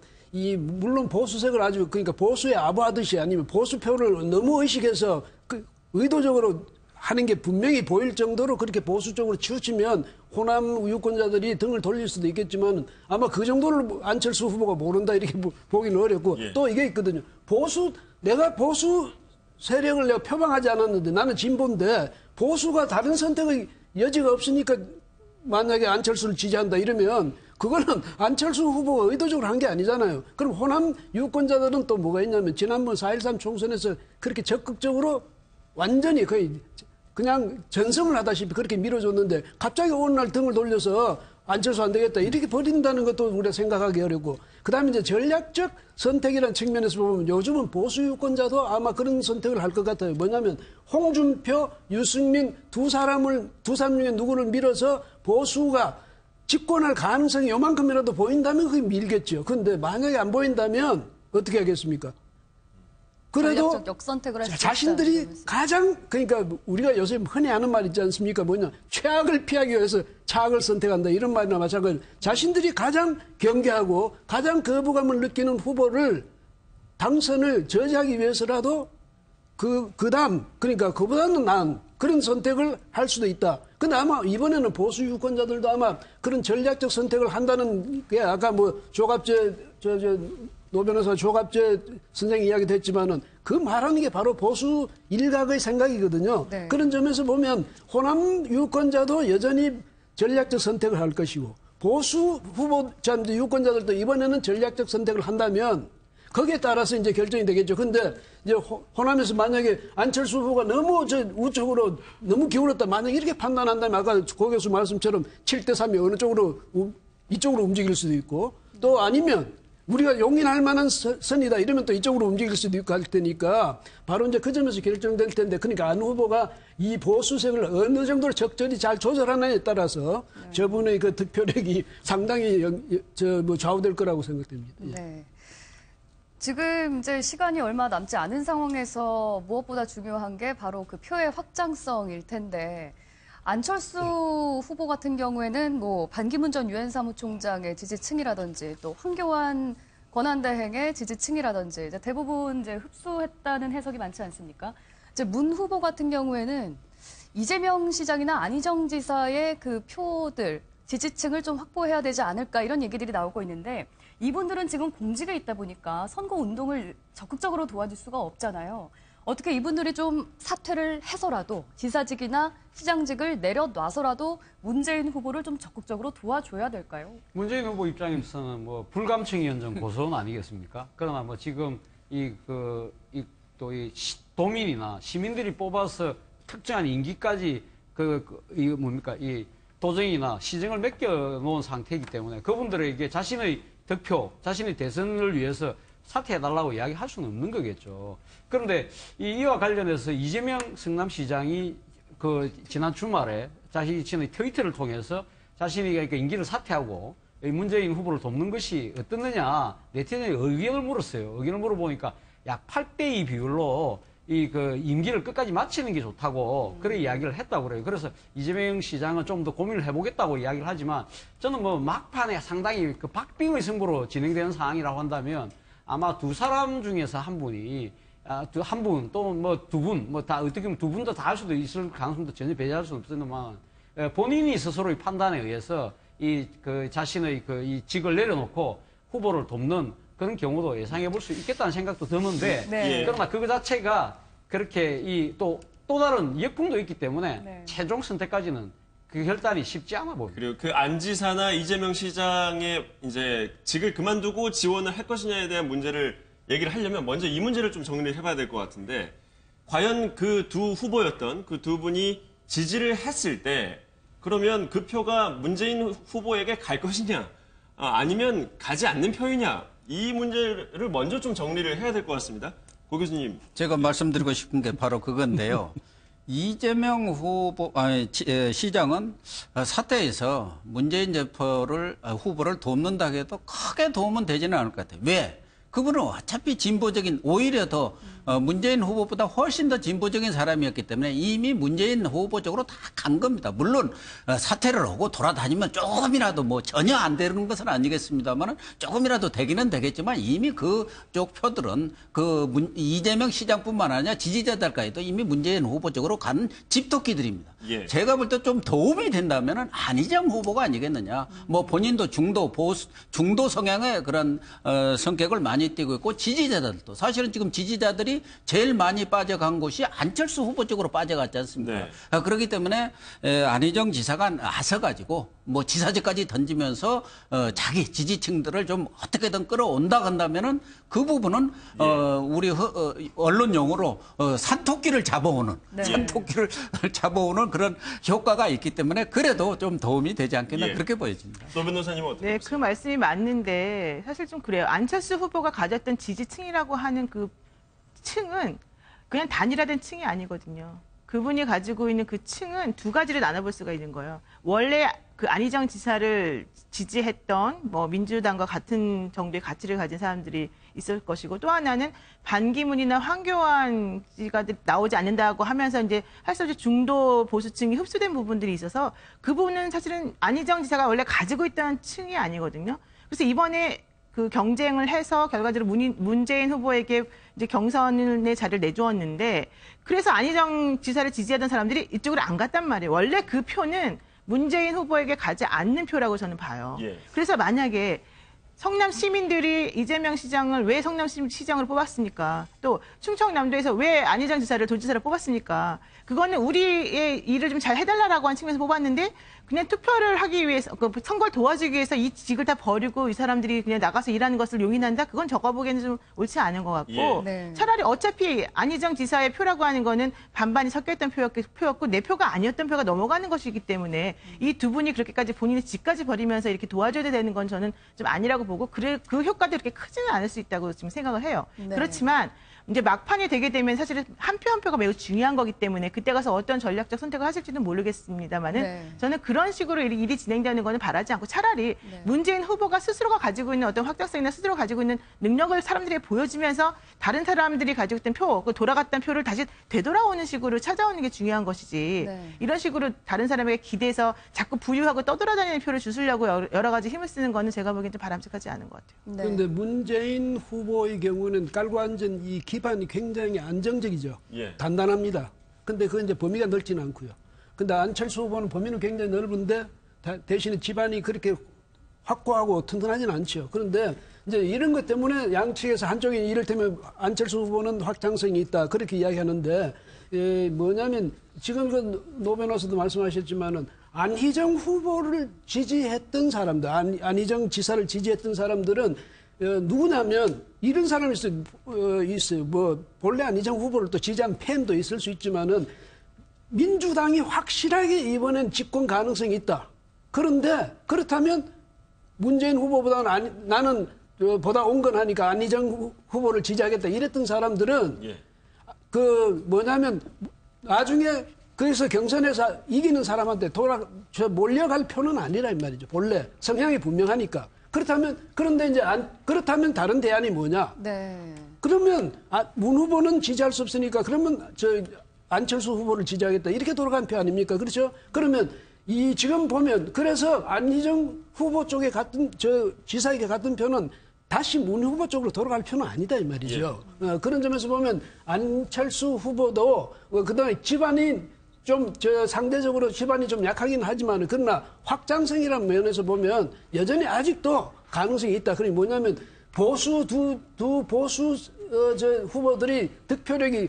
물론 보수색을 아주 그러니까 보수에 아부하듯이 아니면 보수표를 너무 의식해서 의도적으로 하는 게 분명히 보일 정도로 그렇게 보수 쪽으로 치우치면 호남 유권자들이 등을 돌릴 수도 있겠지만 아마 그 정도를 안철수 후보가 모른다 이렇게 보기는 어렵고 또 이게 있거든요. 내가 보수 세력을 내가 표방하지 않았는데 나는 진보인데 보수가 다른 선택의 여지가 없으니까 만약에 안철수를 지지한다 이러면 그거는 안철수 후보가 의도적으로 한 게 아니잖아요. 그럼 호남 유권자들은 또 뭐가 있냐면 지난번 4.13 총선에서 그렇게 적극적으로 완전히 거의 그냥 전성을 하다시피 그렇게 밀어줬는데 갑자기 어느 날 등을 돌려서 안철수 안 되겠다 이렇게 버린다는 것도 우리가 생각하기 어렵고 그다음에 이제 전략적 선택이라는 측면에서 보면 요즘은 보수 유권자도 아마 그런 선택을 할 것 같아요. 뭐냐면 홍준표, 유승민 두 사람 중에 누구를 밀어서 보수가 집권할 가능성이 요만큼이라도 보인다면 그게 밀겠죠. 그런데 만약에 안 보인다면 어떻게 하겠습니까? 그래도 역선택을 할 수 자신들이 가장 그러니까 우리가 요새 흔히 하는 말 있지 않습니까? 뭐냐 최악을 피하기 위해서 차악을 선택한다 이런 말이나 마찬가지로 자신들이 가장 경계하고 가장 거부감을 느끼는 후보를 당선을 저지하기 위해서라도 그다음 그러니까 그보다는 나은 그런 선택을 할 수도 있다. 근데 아마 이번에는 보수 유권자들도 아마 그런 전략적 선택을 한다는 게 아까 뭐 노 변호사 조갑재 선생이 이야기도 했지만은 그 말하는 게 바로 보수 일각의 생각이거든요. 네. 그런 점에서 보면 호남 유권자도 여전히 전략적 선택을 할 것이고 보수 유권자들도 이번에는 전략적 선택을 한다면 거기에 따라서 이제 결정이 되겠죠. 근데 이제 호남에서 만약에 안철수 후보가 너무 우측으로 너무 기울었다. 만약에 이렇게 판단한다면 아까 고 교수 말씀처럼 7대3이 어느 쪽으로 이쪽으로 움직일 수도 있고 또 아니면 우리가 용인할 만한 선이다 이러면 또 이쪽으로 움직일 수도 있고 할 테니까 바로 이제 그 점에서 결정될 텐데 그러니까 안 후보가 이 보수색을 어느 정도로 적절히 잘 조절하느냐에 따라서 저분의 그 득표력이 상당히 좌우될 거라고 생각됩니다. 네. 지금 이제 시간이 얼마 남지 않은 상황에서 무엇보다 중요한 게 바로 그 표의 확장성일 텐데 안철수 후보 같은 경우에는 뭐 반기문 전 유엔 사무총장의 지지층이라든지 또 황교안 권한대행의 지지층이라든지 이제 대부분 이제 흡수했다는 해석이 많지 않습니까? 이제 문 후보 같은 경우에는 이재명 시장이나 안희정 지사의 그 표들, 지지층을 좀 확보해야 되지 않을까 이런 얘기들이 나오고 있는데 이분들은 지금 공직에 있다 보니까 선거 운동을 적극적으로 도와줄 수가 없잖아요. 어떻게 이분들이 좀 사퇴를 해서라도 지사직이나 시장직을 내려놔서라도 문재인 후보를 좀 적극적으로 도와줘야 될까요? 문재인 후보 입장에서는 뭐 불감증이 연정 고소는 아니겠습니까? 그러나 뭐 지금 도민이나 시민들이 뽑아서 특정한 임기까지 이 도정이나 시정을 맡겨놓은 상태이기 때문에 그분들에게 자신의 득표, 자신의 대선을 위해서 사퇴해달라고 이야기할 수는 없는 거겠죠. 그런데 이와 관련해서 이재명 성남시장이 지난 주말에 자신의 트위터를 통해서 자신이 임기를 사퇴하고 문재인 후보를 돕는 것이 어떻느냐 네티즌에 의견을 물었어요. 의견을 물어보니까 약 8대2 비율로 임기를 끝까지 마치는 게 좋다고 그렇게 이야기를 했다고 그래요. 그래서 이재명 시장은 좀 더 고민을 해보겠다고 이야기를 하지만 저는 뭐 막판에 상당히 박빙의 승부로 진행되는 상황이라고 한다면 아마 두 사람 중에서 한 분이 한 분 또 뭐 두 분 뭐 다 어떻게 보면 두 분 다 할 수도 있을 가능성도 전혀 배제할 수는 없습니다만 본인이 스스로의 판단에 의해서 자신의 이 직을 내려놓고 후보를 돕는 그런 경우도 예상해 볼 수 있겠다는 생각도 드는데 네. 그러나 그거 자체가 그렇게 또 다른 역풍도 있기 때문에 네. 최종 선택까지는 그 결단이 쉽지 않아 보입니다. 그리고 그 안 지사나 이재명 시장의 이제 직을 그만두고 지원을 할 것이냐에 대한 문제를 얘기를 하려면 먼저 이 문제를 좀 정리를 해봐야 될 것 같은데 과연 그 두 후보였던 그 두 분이 지지를 했을 때 그러면 그 표가 문재인 후보에게 갈 것이냐 아니면 가지 않는 표이냐 이 문제를 먼저 좀 정리를 해야 될 것 같습니다. 고 교수님. 제가 말씀드리고 싶은 게 바로 그건데요. 이재명 시장은 사퇴해서 문재인 후보를 돕는다 해도 크게 도움은 되지는 않을 것 같아요. 왜? 그분은 어차피 오히려 더 문재인 후보보다 훨씬 더 진보적인 사람이었기 때문에 이미 문재인 후보 쪽으로 다 간 겁니다. 물론 사퇴를 하고 돌아다니면 조금이라도 뭐 전혀 안 되는 것은 아니겠습니다만 조금이라도 되기는 되겠지만 이미 그쪽 표들은 이재명 시장뿐만 아니라 지지자들까지도 이미 문재인 후보 쪽으로 간 집토끼들입니다. 예. 제가 볼 때 좀 도움이 된다면은 안희정 후보가 아니겠느냐. 뭐 본인도 중도 성향의 그런 성격을 많이 띠고 있고 지지자들도 사실은 지금 지지자들이 제일 많이 빠져간 곳이 안철수 후보 쪽으로 빠져갔지 않습니까? 네. 그렇기 때문에 안희정 지사가 나서가지고 뭐 지사직까지 던지면서 자기 지지층들을 좀 어떻게든 끌어온다 한다면은 그 부분은 우리 언론 용어로 산토끼를 잡아오는 산토끼를 잡아오는 그런 효과가 있기 때문에 그래도 좀 도움이 되지 않겠나 그렇게 보여집니다. 노 변호사님은 어떻게 네, 보세요? 그 말씀이 맞는데 사실 좀 그래요. 안철수 후보가 가졌던 지지층이라고 하는 그 층은 그냥 단일화된 층이 아니거든요. 그분이 가지고 있는 그 층은 두 가지를 나눠볼 수가 있는 거예요. 원래 그 안희정 지사를 지지했던 뭐 민주당과 같은 정도의 가치를 가진 사람들이 있을 것이고 또 하나는 반기문이나 황교안 씨가 나오지 않는다고 하면서 이제 할 수 없이 중도 보수층이 흡수된 부분들이 있어서 그 부분은 사실은 안희정 지사가 원래 가지고 있던 층이 아니거든요. 그래서 이번에 그 경쟁을 해서 결과적으로 문재인 후보에게 이제 경선의 자리를 내주었는데 그래서 안희정 지사를 지지하던 사람들이 이쪽으로 안 갔단 말이에요. 원래 그 표는 문재인 후보에게 가지 않는 표라고 저는 봐요. 예. 그래서 만약에 성남 시민들이 이재명 시장을 왜 성남 시장으로 뽑았습니까? 또 충청남도에서 왜 안희정 지사를 도지사를 뽑았습니까? 그거는 우리의 일을 좀 잘 해달라고 한 측면에서 뽑았는데 그냥 투표를 하기 위해서 선거를 도와주기 위해서 이 직을 다 버리고 이 사람들이 그냥 나가서 일하는 것을 용인한다? 그건 제가 보기에는 좀 옳지 않은 것 같고 네. 차라리 어차피 안희정 지사의 표라고 하는 거는 반반이 섞여있던 표였고 내 표가 아니었던 표가 넘어가는 것이기 때문에 이 두 분이 그렇게까지 본인의 직까지 버리면서 이렇게 도와줘야 되는 건 저는 좀 아니라고 보고 그 효과도 이렇게 크지는 않을 수 있다고 지금 생각을 해요. 네. 그렇지만 이제 막판이 되게 되면 사실은 한 표 한 표가 매우 중요한 거기 때문에 그때 가서 어떤 전략적 선택을 하실지는 모르겠습니다만은 네. 저는 그런 식으로 일이 진행되는 거는 바라지 않고 차라리 문재인 후보가 스스로가 가지고 있는 어떤 확장성이나 스스로 가지고 있는 능력을 사람들에게 보여주면서 다른 사람들이 가지고 있던 표, 그 돌아갔던 표를 다시 되돌아오는 식으로 찾아오는 게 중요한 것이지 이런 식으로 다른 사람에게 기대서 자꾸 부유하고 떠돌아다니는 표를 주시려고 여러 가지 힘을 쓰는 거는 제가 보기엔 좀 바람직하지 않은 것 같아요. 그런데 문재인 후보의 경우는 깔고 앉은 이 기반이 굉장히 안정적이죠. 단단합니다. 근데 그 이제 범위가 넓지는 않고요. 근데 안철수 후보는 범위는 굉장히 넓은데 대신에 집안이 그렇게 확고하고 튼튼하지는 않죠. 그런데 이제 이런 것 때문에 양측에서 한쪽이 이를테면 안철수 후보는 확장성이 있다 그렇게 이야기하는데 뭐냐면 지금 그 노 변호사도 말씀하셨지만은 안희정 후보를 지지했던 사람들, 안희정 지사를 지지했던 사람들은 누구냐면 이런 사람이 있어요. 뭐 본래 안희정 후보를 또 지지한 팬도 있을 수 있지만은 민주당이 확실하게 이번엔 집권 가능성이 있다. 그런데 그렇다면 문재인 후보보다는 나는 보다 온건하니까 안희정 후보를 지지하겠다 이랬던 사람들은 그 뭐냐면 나중에 그래서 경선에서 이기는 사람한테 몰려갈 표는 아니라 이 말이죠. 본래 성향이 분명하니까. 그런데 이제 그렇다면 다른 대안이 뭐냐? 그러면 문 후보는 지지할 수 없으니까 그러면 안철수 후보를 지지하겠다 이렇게 돌아간 표 아닙니까? 그렇죠? 그러면 지금 보면 그래서 안희정 후보 쪽에 갔던 지사에게 갔던 표는 다시 문 후보 쪽으로 돌아갈 표는 아니다 이 말이죠. 그런 점에서 보면 안철수 후보도 그다음에 집안이 좀 상대적으로 집안이 좀 약하긴 하지만 그러나 확장성이라는 면에서 보면 여전히 아직도 가능성이 있다. 그게 뭐냐면 보수 두 보수 후보들이 득표력이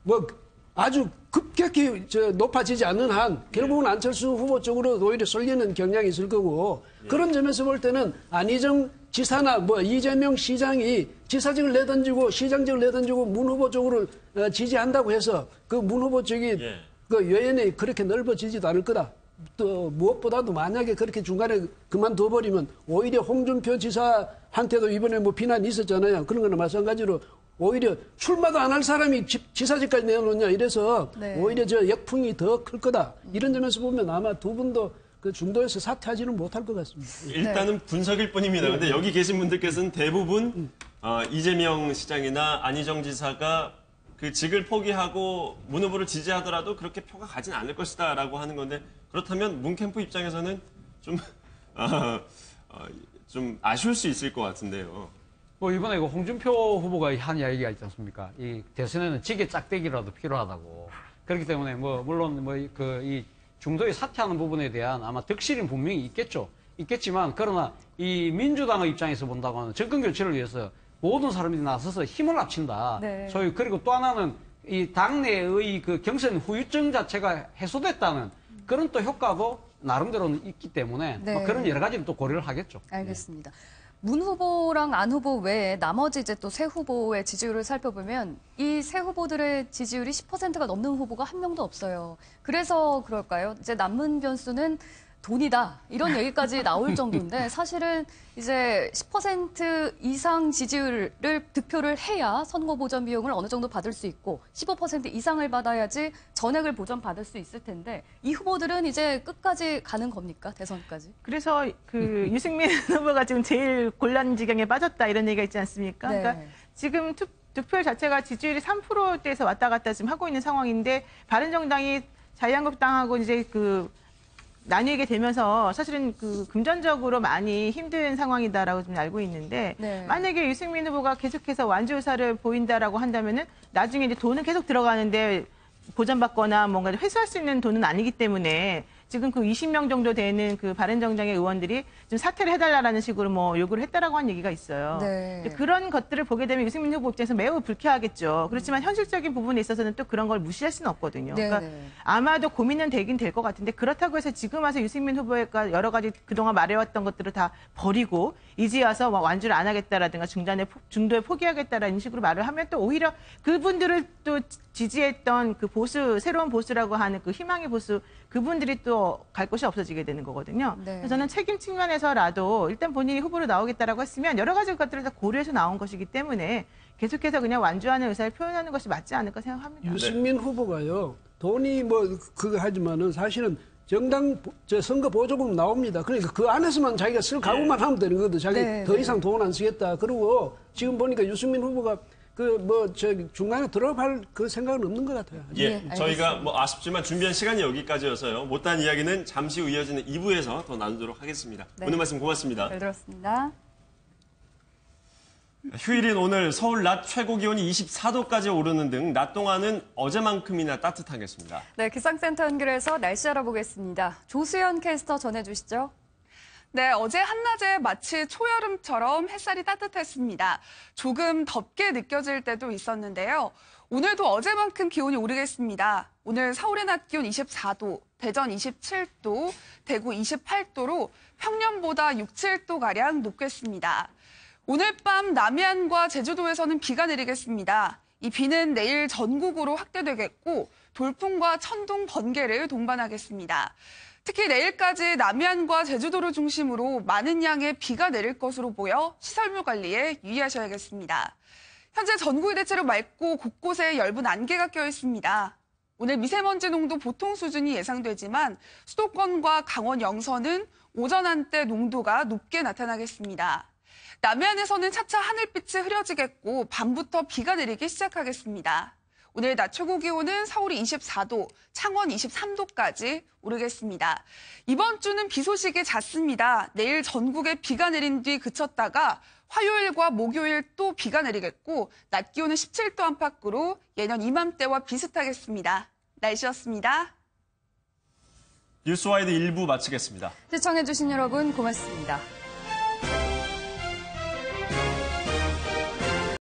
뭐 아주 급격히 높아지지 않는 한 결국은 안철수 후보 쪽으로 오히려 쏠리는 경향이 있을 거고 그런 점에서 볼 때는 안희정 지사나 뭐 이재명 시장이 지사직을 내던지고 시장직을 내던지고 문 후보 쪽으로 지지한다고 해서 그 문 후보 쪽이 그 여연이 그렇게 넓어지지도 않을 거다. 또 무엇보다도 만약에 그렇게 중간에 그만둬버리면 오히려 홍준표 지사한테도 이번에 뭐 비난이 있었잖아요. 그런 거는 마찬가지로 오히려 출마도 안 할 사람이 지사직까지 내놓느냐 이래서 오히려 역풍이 더 클 거다. 이런 점에서 보면 아마 두 분도 그 중도에서 사퇴하지는 못할 것 같습니다. 일단은 분석일 뿐입니다. 그런데 여기 계신 분들께서는 대부분 이재명 시장이나 안희정 지사가 그 직을 포기하고 문 후보를 지지하더라도 그렇게 표가 가진 않을 것이다라고 하는 건데 그렇다면 문 캠프 입장에서는 좀 아쉬울 수 있을 것 같은데요. 뭐 이번에 그 홍준표 후보가 한 이야기가 있지 않습니까? 이 대선에는 지게 짝대기라도 필요하다고. 그렇기 때문에 뭐 물론 뭐 이 중도에 사퇴하는 부분에 대한 아마 득실은 분명히 있겠지만 그러나 이 민주당의 입장에서 본다고 하면 정권 교체를 위해서 모든 사람들이 나서서 힘을 합친다. 소위 그리고 또 하나는 이 당내의 그 경선 후유증 자체가 해소됐다는 그런 또 효과도 나름대로는 있기 때문에 뭐 그런 여러 가지를 또 고려를 하겠죠. 알겠습니다. 문 후보랑 안 후보 외에 나머지 이제 또 세 후보의 지지율을 살펴보면 이 세 후보들의 지지율이 10%가 넘는 후보가 한 명도 없어요. 그래서 그럴까요? 이제 남은 변수는 돈이다. 이런 얘기까지 나올 정도인데 사실은 이제 10% 이상 지지율을 득표를 해야 선거 보전 비용을 어느 정도 받을 수 있고 15% 이상을 받아야지 전액을 보전받을 수 있을 텐데 이 후보들은 이제 끝까지 가는 겁니까? 대선까지? 그래서 그 유승민 후보가 지금 제일 곤란 지경에 빠졌다 이런 얘기가 있지 않습니까? 그러니까 지금 득표율 자체가 지지율이 3%대에서 왔다 갔다 지금 하고 있는 상황인데 바른정당이 자유한국당하고 이제 나뉘게 되면서 사실은 금전적으로 많이 힘든 상황이다라고 좀 알고 있는데 만약에 유승민 후보가 계속해서 완주의사를 보인다라고 한다면은 나중에 이제 돈은 계속 들어가는데 보전받거나 뭔가 회수할 수 있는 돈은 아니기 때문에 지금 20명 정도 되는 바른정당의 의원들이 좀 사퇴를 해달라는 식으로 뭐 요구를 했다라고 한 얘기가 있어요. 그런 것들을 보게 되면 유승민 후보 입장에서 매우 불쾌하겠죠. 그렇지만 현실적인 부분에 있어서는 또 그런 걸 무시할 수는 없거든요. 그러니까 아마도 고민은 되긴 될 것 같은데 그렇다고 해서 지금 와서 유승민 후보가 여러 가지 그동안 말해왔던 것들을 다 버리고 이제 와서 완주를 안 하겠다라든가 중도에 포기하겠다라는 식으로 말을 하면 또 오히려 그분들을 또 지지했던 새로운 보수라고 하는 희망의 보수 그분들이 또 더 갈 곳이 없어지게 되는 거거든요. 그래서 저는 책임 측면에서라도 일단 본인이 후보로 나오겠다라고 했으면 여러 가지 것들을 다 고려해서 나온 것이기 때문에 계속해서 그냥 완주하는 의사를 표현하는 것이 맞지 않을까 생각합니다. 유승민 후보가요. 돈이 뭐 그거 하지만은 사실은 정당 선거 보조금 나옵니다. 그러니까 그 안에서만 자기가 쓸 각오만 하면 되는 거거든. 자기 더 이상 돈 안 쓰겠다. 그리고 지금 보니까 유승민 후보가 중간에 들어갈 그 생각은 없는 것 같아요. 예, 저희가 뭐 아쉽지만 준비한 시간이 여기까지여서요. 못다한 이야기는 잠시 후 이어지는 2부에서 더 나누도록 하겠습니다. 오늘 말씀 고맙습니다. 잘 들었습니다. 휴일인 오늘 서울 낮 최고 기온이 24도까지 오르는 등 낮 동안은 어제만큼이나 따뜻하겠습니다. 네, 기상센터 연결해서 날씨 알아보겠습니다. 조수연 캐스터 전해주시죠. 네, 어제 한낮에 마치 초여름처럼 햇살이 따뜻했습니다. 조금 덥게 느껴질 때도 있었는데요. 오늘도 어제만큼 기온이 오르겠습니다. 오늘 서울의 낮 기온 24도, 대전 27도, 대구 28도로 평년보다 6, 7도가량 높겠습니다. 오늘 밤 남해안과 제주도에서는 비가 내리겠습니다. 이 비는 내일 전국으로 확대되겠고 돌풍과 천둥, 번개를 동반하겠습니다. 특히 내일까지 남해안과 제주도를 중심으로 많은 양의 비가 내릴 것으로 보여 시설물 관리에 유의하셔야겠습니다. 현재 전국이 대체로 맑고 곳곳에 엷은 안개가 껴 있습니다. 오늘 미세먼지 농도 보통 수준이 예상되지만 수도권과 강원 영서는 오전 한때 농도가 높게 나타나겠습니다. 남해안에서는 차차 하늘빛이 흐려지겠고 밤부터 비가 내리기 시작하겠습니다. 오늘 낮 최고 기온은 서울이 24도, 창원 23도까지 오르겠습니다. 이번 주는 비 소식이 잦습니다. 내일 전국에 비가 내린 뒤 그쳤다가 화요일과 목요일 또 비가 내리겠고 낮 기온은 17도 안팎으로 예년 이맘때와 비슷하겠습니다. 날씨였습니다. 뉴스와이드 1부 마치겠습니다. 시청해주신 여러분 고맙습니다.